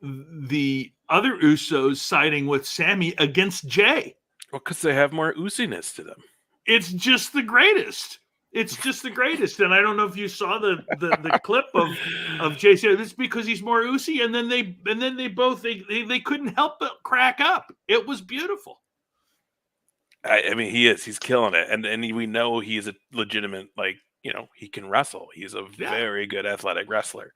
the other Usos siding with Sammy against Jay. Well, because they have more Usiness to them. It's just the greatest. It's just the greatest. And I don't know if you saw the clip of Jay saying it's because he's more Usi, and then they both couldn't help but crack up. It was beautiful. I mean, he's killing it, and we know he's a legitimate, like, you know, he can wrestle. He's a very good athletic wrestler.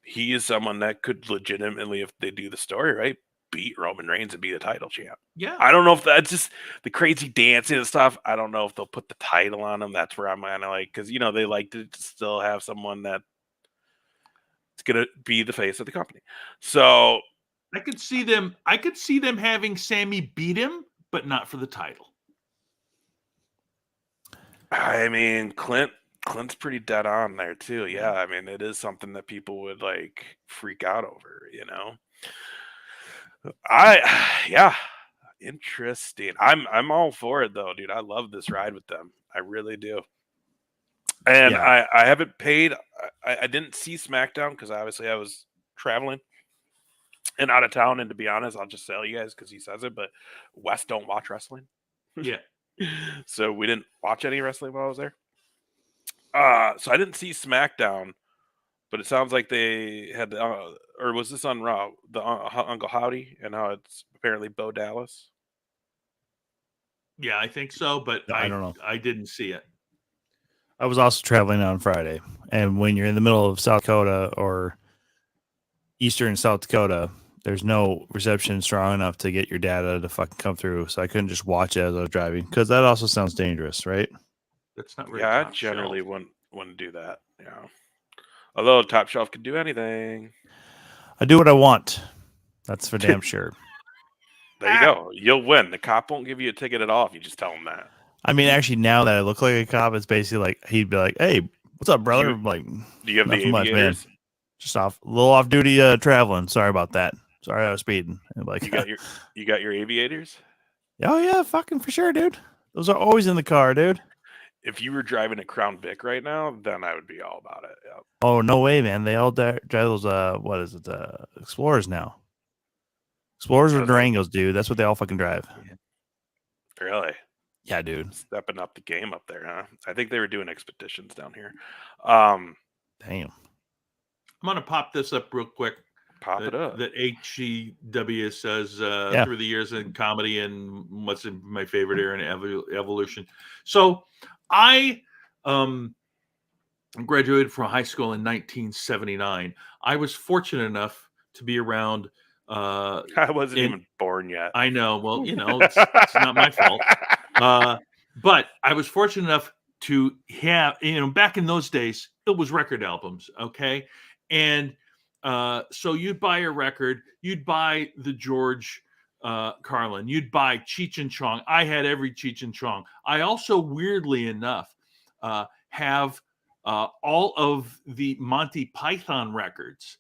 He is someone that could legitimately, if they do the story right, beat Roman Reigns and be the title champ. Yeah. I don't know if that's just the crazy dancing and stuff. I don't know if they'll put the title on him. That's where I'm kind of like, because, you know, they like to still have someone that's going to be the face of the company. So I could see them having Sammy beat him, but not for the title. I mean, Clint's pretty dead on there too. Yeah, I mean, it is something that people would like freak out over, you know. Interesting. I'm all for it though, dude. I love this ride with them. I really do. And I haven't paid. I didn't see SmackDown because obviously I was traveling and out of town. And to be honest, I'll just tell you guys because he says it, but Wes don't watch wrestling. Yeah. So we didn't watch any wrestling while I was there. So I didn't see SmackDown, but it sounds like they had, or was this on Raw? The Uncle Howdy and how it's apparently Bo Dallas. Yeah, I think so, but I don't know. I didn't see it. I was also traveling on Friday, and when you're in the middle of South Dakota or Eastern South Dakota, there's no reception strong enough to get your data to fucking come through. So I couldn't just watch it as I was driving, because that also sounds dangerous, right? That's not very I generally wouldn't do that. Yeah. Although Top Shelf could do anything. I do what I want. That's for damn sure. There you go. You'll win. The cop won't give you a ticket at all if you just tell him that. I mean, actually, now that I look like a cop, it's basically like he'd be like, "Hey, what's up, brother?" I'm like, do you have the man. aviators? Just a little off duty traveling. Sorry about that. Sorry, I was speeding. And like, you got your aviators? Oh yeah, fucking for sure, dude. Those are always in the car, dude. If you were driving a Crown Vic right now, then I would be all about it. Yep. Oh no way, man! They all drive those what is it? Explorers now. Explorers or Durangos, dude. That's what they all fucking drive. Really? Yeah, dude. Stepping up the game up there, huh? I think they were doing expeditions down here. Damn. I'm gonna pop this up real quick. Pop it up. That HGW says through the years in comedy and what's in my favorite era in evolution. So I graduated from high school in 1979. I was fortunate enough to be around. I wasn't even born yet. I know. Well, you know, it's not my fault. But I was fortunate enough to have, you know, back in those days, it was record albums. Okay. And so you'd buy a record, you'd buy the George Carlin, you'd buy Cheech and Chong. I had every Cheech and Chong. I also, weirdly enough, have all of the Monty Python records.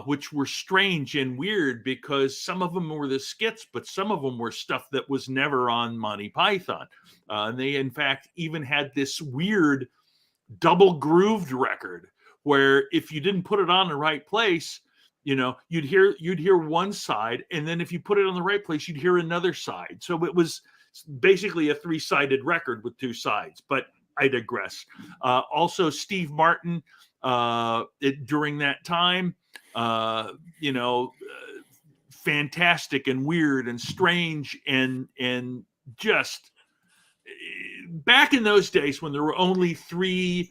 Which were strange and weird because some of them were the skits, but some of them were stuff that was never on Monty Python. And they, in fact, even had this weird double grooved record where if you didn't put it on the right place, you'd hear one side, and then if you put it on the right place, you'd hear another side. So it was basically a 3-sided record with 2 sides. But I digress. Also, Steve Martin during that time, fantastic and weird and strange and just back in those days when there were only 3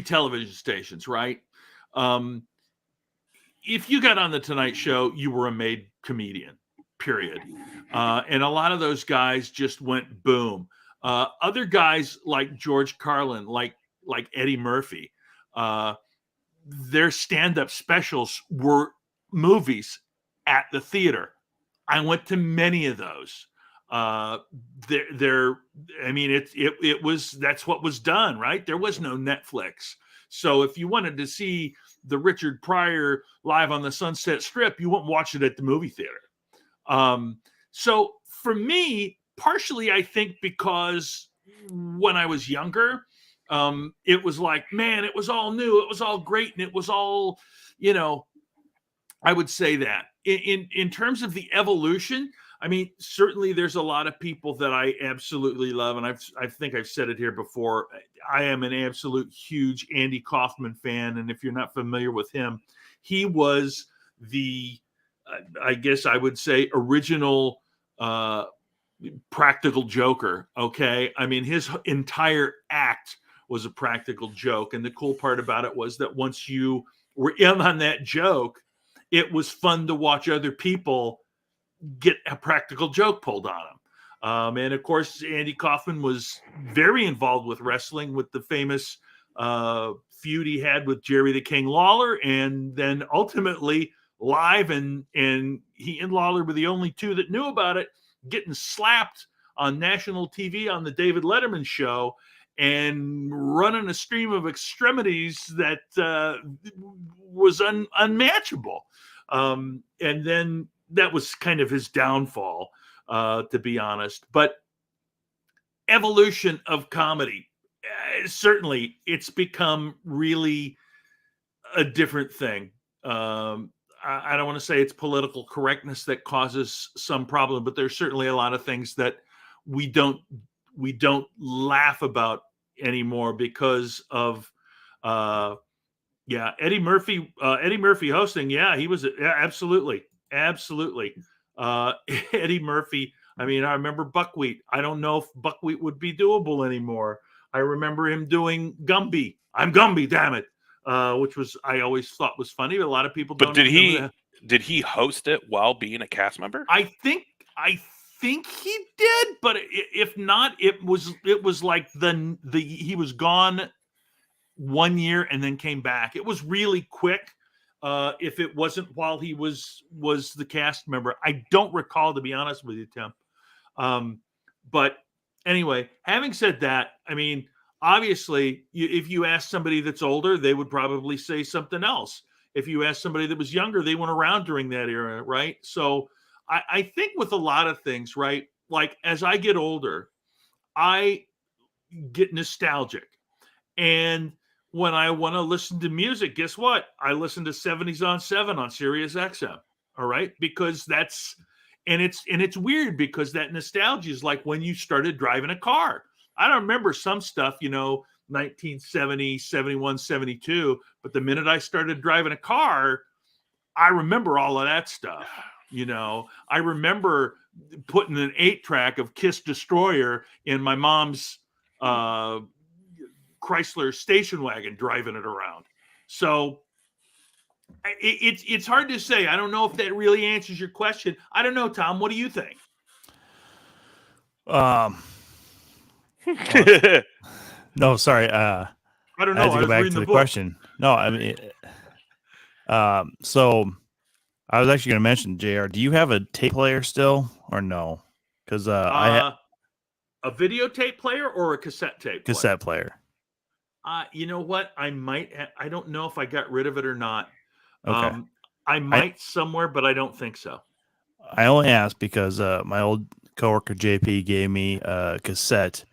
television stations, right? If you got on the Tonight Show, you were a made comedian, period. And a lot of those guys just went boom. Other guys like George Carlin, like Eddie Murphy, their stand-up specials were movies at the theater. I went to many of those. It was, that's what was done, right? There was no Netflix. So if you wanted to see the Richard Pryor live on the Sunset Strip, you wouldn't watch it at the movie theater. So for me, partially, I think because when I was younger, it was like, man, it was all new. It was all great. And it was all, I would say that in terms of the evolution, I mean, certainly there's a lot of people that I absolutely love. And I think I've said it here before. I am an absolute huge Andy Kaufman fan. And if you're not familiar with him, he was the, I guess I would say, original practical joker. Okay. I mean, his entire act was a practical joke. And the cool part about it was that once you were in on that joke, it was fun to watch other people get a practical joke pulled on them. And of course, Andy Kaufman was very involved with wrestling, with the famous feud he had with Jerry the King Lawler, and then ultimately live, and he and Lawler were the only 2 that knew about it, getting slapped on national TV on the David Letterman show and running a stream of extremities that was unmatchable. And then that was kind of his downfall, to be honest. But evolution of comedy, certainly it's become really a different thing. I don't want to say it's political correctness that causes some problem, but there's certainly a lot of things that we don't laugh about anymore because of Eddie Murphy hosting. Yeah, he was absolutely Eddie Murphy. I mean, I remember Buckwheat. I don't know if Buckwheat would be doable anymore. I remember him doing Gumby. I'm Gumby, damn it. Which was, I always thought was funny, but a lot of people don't. But did he host it while being a cast member? I think he did, but if not, it was like he was gone 1 year and then came back. It was really quick. If it wasn't while he was the cast member, I don't recall, to be honest with you, Tim. But anyway, having said that, I mean, obviously, if you ask somebody that's older, they would probably say something else. If you ask somebody that was younger, they weren't around during that era, right? So I think with a lot of things, right? Like as I get older, I get nostalgic. And when I want to listen to music, guess what? I listen to 70s on 7 on Sirius XM. All right. Because it's weird because that nostalgia is like when you started driving a car. I don't remember some stuff, 1970, 71, 72. But the minute I started driving a car, I remember all of that stuff. I remember putting an 8-track of Kiss Destroyer in my mom's Chrysler station wagon, driving it around. So it's hard to say. I don't know if that really answers your question. I don't know, Tom. What do you think? No, sorry. I don't know. I had to go back to the question. No, I mean, so I was actually going to mention, JR, do you have a tape player still or no? Because a videotape player or a cassette tape player? Cassette player. You know what? I might. I don't know if I got rid of it or not. Okay. I might somewhere, but I don't think so. I only asked because my old coworker JP gave me a cassette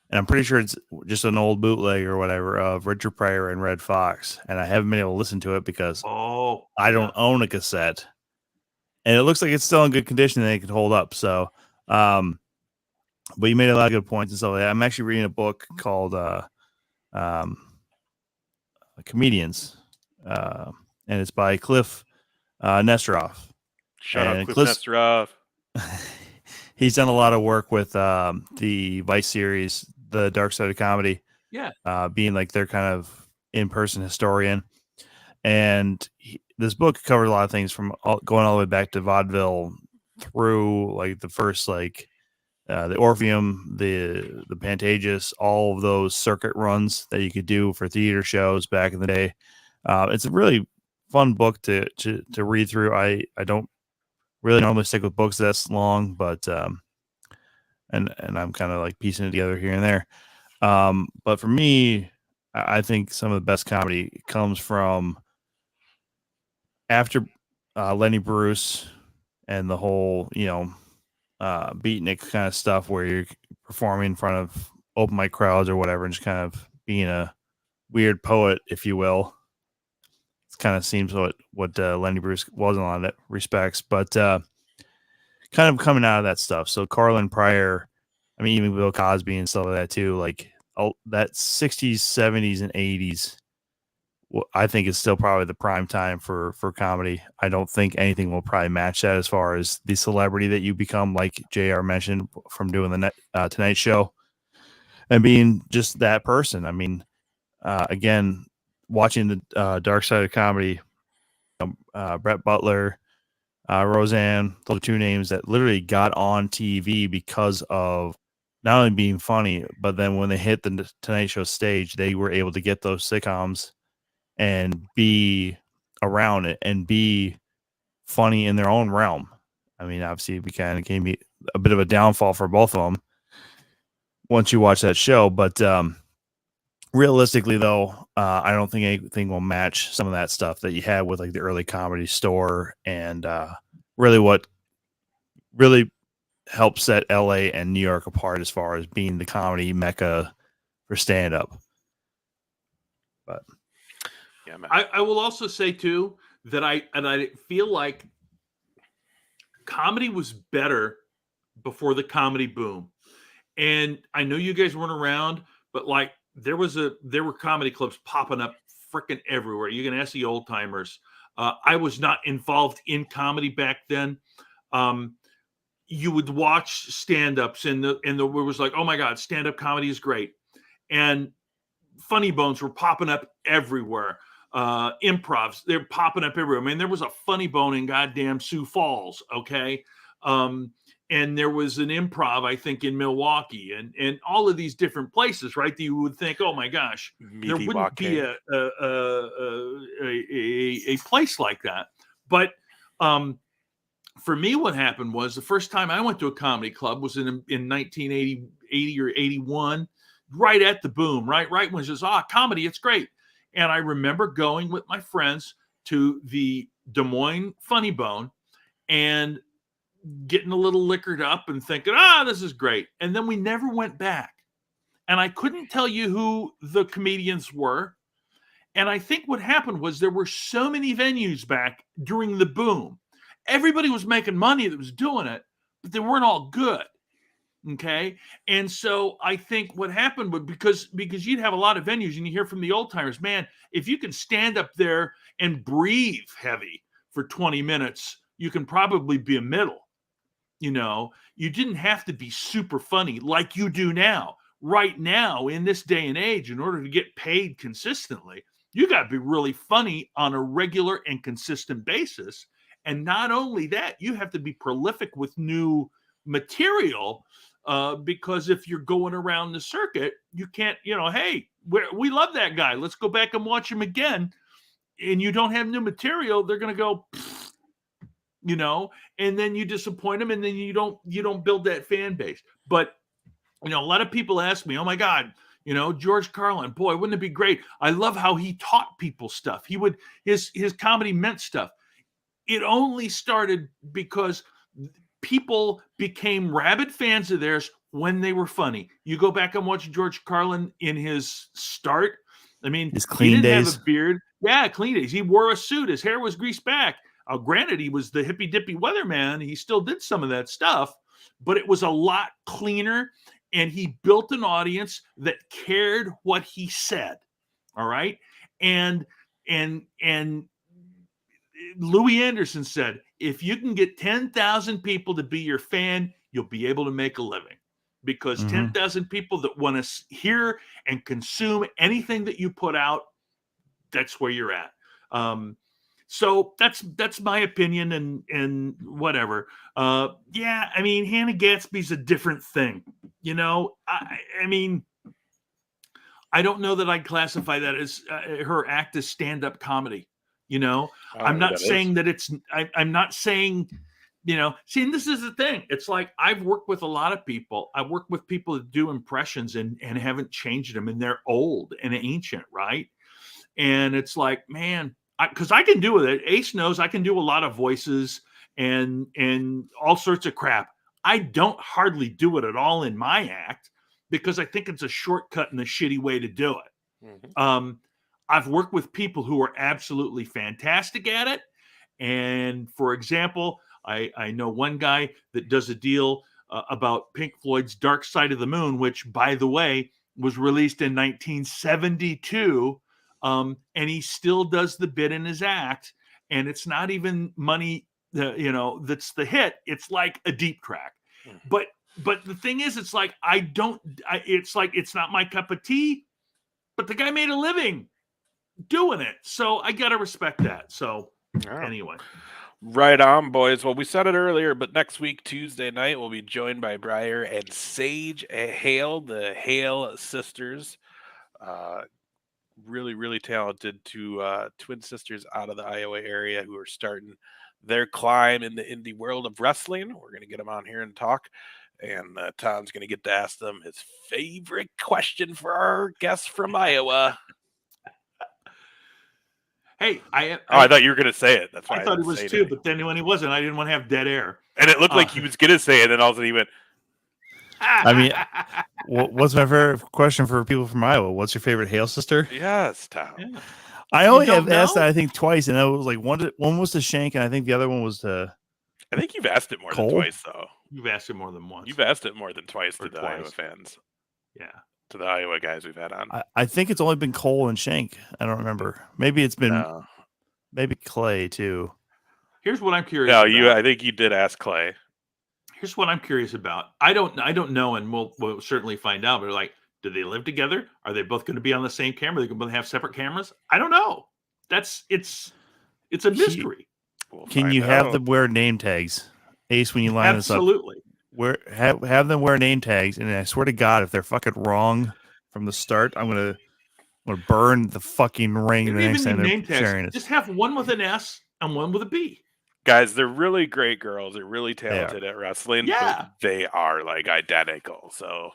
and I'm pretty sure it's just an old bootleg or whatever of Richard Pryor and Red Fox, and I haven't been able to listen to it because I don't own a cassette, and it looks like it's still in good condition and it can hold up. So, but you made a lot of good points and stuff like that. I'm actually reading a book called Comedians, and it's by Cliff Nesteroff. Shout out Cliff Nesteroff. He's done a lot of work with the Vice series, The Dark Side of Comedy. Yeah. Being like their kind of in-person historian. And this book covered a lot of things from going all the way back to vaudeville through like the first, like the Orpheum, the Pantages, all of those circuit runs that you could do for theater shows back in the day. It's a really fun book to read through. I don't really normally stick with books that's long, but and I'm kind of like piecing it together here and there. But for me, I think some of the best comedy comes from after Lenny Bruce and the whole, beatnik kind of stuff where you're performing in front of open mic crowds or whatever, and just kind of being a weird poet, if you will. It kind of seems what Lenny Bruce was in a lot of respects, but kind of coming out of that stuff. So Carlin Pryor, I mean, even Bill Cosby and stuff like that too, like that 60s, 70s, and 80s, I think is still probably the prime time for comedy. I don't think anything will probably match that as far as the celebrity that you become, like JR mentioned, from doing the Tonight Show and being just that person. I mean, again, watching the Dark Side of Comedy, Brett Butler, Roseanne, those are two names that literally got on TV because of not only being funny, but then when they hit the Tonight Show stage, they were able to get those sitcoms and be around it and be funny in their own realm. I mean, obviously, it became a bit of a downfall for both of them once you watch that show. But realistically, though, I don't think anything will match some of that stuff that you had with like the early Comedy Store and really what really helped set LA and New York apart as far as being the comedy mecca for stand-up. But yeah, man. I will also say too that I feel like comedy was better before the comedy boom. And I know you guys weren't around, but like there were comedy clubs popping up freaking everywhere. You can ask the old timers. I was not involved in comedy back then. You would watch stand-ups and it was like, oh my God, stand-up comedy is great. And funny bones were popping up everywhere. Improvs, they're popping up everywhere. I mean, there was a funny bone in goddamn Sioux Falls, okay? And there was an improv, I think, in Milwaukee and all of these different places, right? That you would think, oh my gosh, there wouldn't be a place like that. But for me, what happened was the first time I went to a comedy club was in 1980 or 81, right at the boom, right when it says, comedy, it's great. And I remember going with my friends to the Des Moines Funny Bone and getting a little liquored up and thinking, this is great. And then we never went back. And I couldn't tell you who the comedians were. And I think what happened was there were so many venues back during the boom. Everybody was making money that was doing it, but they weren't all good. Okay. And so I think what happened was because you'd have a lot of venues and you hear from the old timers, man, if you can stand up there and breathe heavy for 20 minutes, you can probably be a middle. You didn't have to be super funny like you do now. Right now, in this day and age, in order to get paid consistently, you got to be really funny on a regular and consistent basis. And not only that, you have to be prolific with new material because if you're going around the circuit, you can't, hey, we love that guy. Let's go back and watch him again. And you don't have new material, they're going to go, and then you disappoint them and then you don't build that fan base. But, a lot of people ask me, oh my God, George Carlin, boy, wouldn't it be great? I love how he taught people stuff. His comedy meant stuff. It only started because people became rabid fans of theirs when they were funny. You go back and watch George Carlin in his start. I mean, His he clean didn't days. have a beard. Yeah, clean days. He wore a suit. His hair was greased back. Granted, he was the hippy dippy weatherman. He still did some of that stuff, but it was a lot cleaner. And he built an audience that cared what he said. All right. And Louis Anderson said, if you can get 10,000 people to be your fan, you'll be able to make a living, because 10,000 people that want to hear and consume anything that you put out, that's where you're at. So that's my opinion, and whatever. Yeah, I mean, Hannah Gadsby's a different thing. You know, I mean, I don't know that I'd classify that as her act as stand-up comedy. You know, I'm not saying that it's, I'm not saying, you know, see, and this is the thing. It's like, I've worked with a lot of people. I've worked with people that do impressions and haven't changed them, and they're old and ancient, right? And it's like, man, because I can do it. Ace knows I can do a lot of voices and all sorts of crap. I don't hardly do it at all in my act, because I think it's a shortcut and a shitty way to do it. I've worked with people who are absolutely fantastic at it. And for example, I know one guy that does a deal about Pink Floyd's Dark Side of the Moon, which, by the way, was released in 1972. And he still does the bit in his act. And it's not even money, you know, that's the hit. It's like a deep track. But the thing is, it's like, it's like, it's not my cup of tea, but the guy made a living doing it. So I got to respect that. So anyway. Right on, boys. Well, we said it earlier, but next week, Tuesday night, we'll be joined by Briar and Sage Hale, the Hale sisters. Really, really talented two twin sisters out of the Iowa area who are starting their climb in the indie world of wrestling. We're going to get them on here and talk. And Tom's going to get to ask them his favorite question for our guests from Iowa. Hey, I thought you were going to say it. That's why I thought he was too, but then when he wasn't, I didn't want to have dead air. And it looked like he was going to say it, and all of a sudden he went. I mean, what's my favorite question for people from Iowa? What's your favorite Hale sister? Yes, Tom. Yeah. I only have asked that, I think, twice, and that was like one was to Shank, and I think the other one was to. I think you've asked it more Cole? than twice, though. You've asked it more than once. You've asked it more than twice Or to the twice. Iowa fans. Yeah. To the Iowa guys we've had on. I think it's only been Cole and Shank. I don't remember. Maybe it's been maybe Clay too. Here's what I'm curious about. I think you did ask Clay. Here's what I'm curious about. I don't know, and we'll certainly find out. But like, do they live together? Are they both going to be on the same camera? Are they going to both have separate cameras? I don't know. It's a mystery. Can you have them wear name tags, Ace? When you line this up, absolutely. Have them wear name tags, and I swear to God, if they're fucking wrong from the start, I'm gonna burn the fucking ring the next time they're sharing it. Just have one with an S and one with a B. Guys, they're really great girls. They're really talented at wrestling. Yeah. But they are like identical. So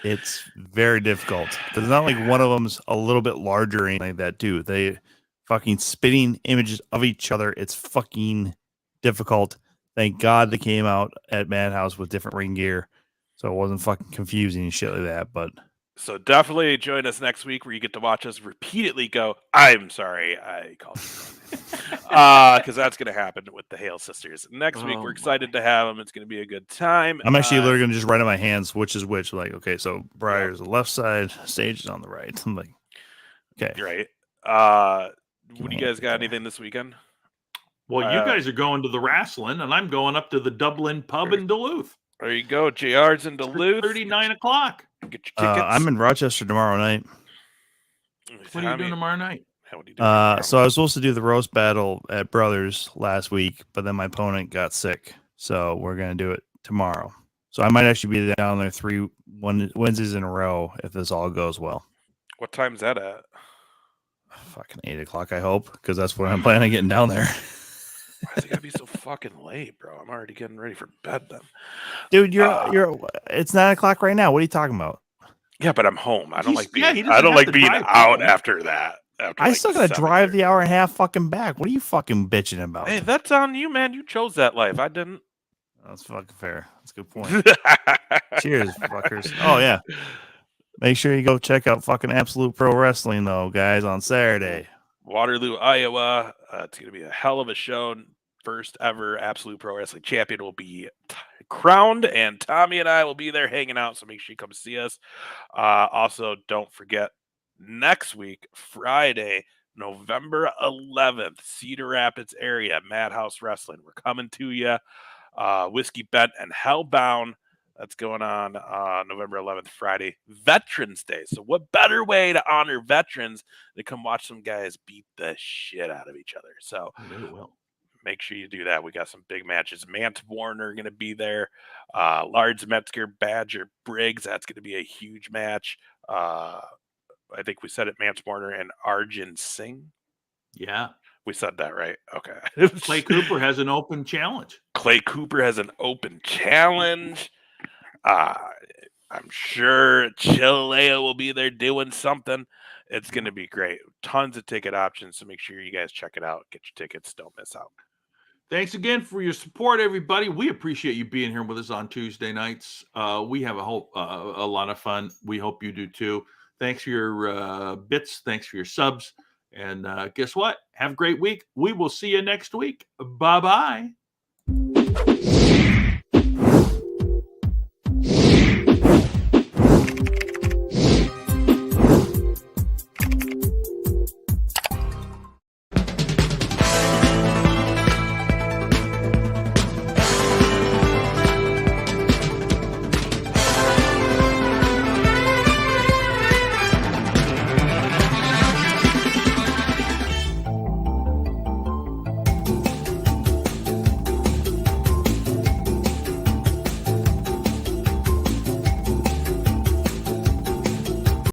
it's very difficult because it's not like one of them's a little bit larger or anything like that, too. They fucking spitting images of each other. It's fucking difficult. Thank God they came out at Madhouse with different ring gear, so it wasn't fucking confusing and shit like that. But so definitely join us next week where you get to watch us repeatedly go, I'm sorry, I called you. Because that's going to happen with the Hale sisters. Next week, we're excited to have them. It's going to be a good time. I'm actually literally going to just write on my hands which is which. Like, okay, so Briar's the left side, Sage is on the right. I'm like, okay. Right. What do you guys got anything this weekend? Well, you guys are going to the wrestling, and I'm going up to the Dublin pub in Duluth. There you go. JR's in Duluth. 39 o'clock. Get your tickets. I'm in Rochester tomorrow night. What are you doing tomorrow night? So I was supposed to do the roast battle at Brothers last week, but then my opponent got sick. So we're going to do it tomorrow. So I might actually be down there 3 Wednesdays in a row if this all goes well. What time's that at? Fucking 8 o'clock, I hope, because that's what I'm planning on getting down there. Why is it gotta be so fucking late, bro? I'm already getting ready for bed then. Dude, you're it's 9 o'clock right now. What are you talking about? Yeah, but I'm home. I don't like being drive out after that. I still gotta drive the hour and a half fucking back. What are you fucking bitching about? Hey, that's on you, man. You chose that life. I didn't. That's fucking fair. That's a good point. Cheers, fuckers. Oh, yeah. Make sure you go check out fucking Absolute Pro Wrestling, though, guys, on Saturday. Waterloo, Iowa. It's going to be a hell of a show. First ever Absolute Pro Wrestling champion will be crowned, and Tommy and I will be there hanging out, so make sure you come see us. Also, don't forget, next week, Friday, November 11th, Cedar Rapids area, Madhouse Wrestling. We're coming to you. Whiskey Bent and Hellbound. That's going on November 11th, Friday, Veterans Day. So what better way to honor veterans than come watch some guys beat the shit out of each other? So make sure you do that. We got some big matches. Mance Warner going to be there. Lars Metzger, Badger, Briggs. That's going to be a huge match. I think we said it, Mance Warner and Arjun Singh. Yeah. We said that right. Okay. Clay Cooper has an open challenge. I'm sure Chilea will be there doing something. It's going to be great. Tons of ticket options, so make sure you guys check it out. Get your tickets. Don't miss out. Thanks again for your support, everybody. We appreciate you being here with us on Tuesday nights. We have a lot of fun. We hope you do too. Thanks for your bits. Thanks for your subs. And guess what? Have a great week. We will see you next week. Bye-bye.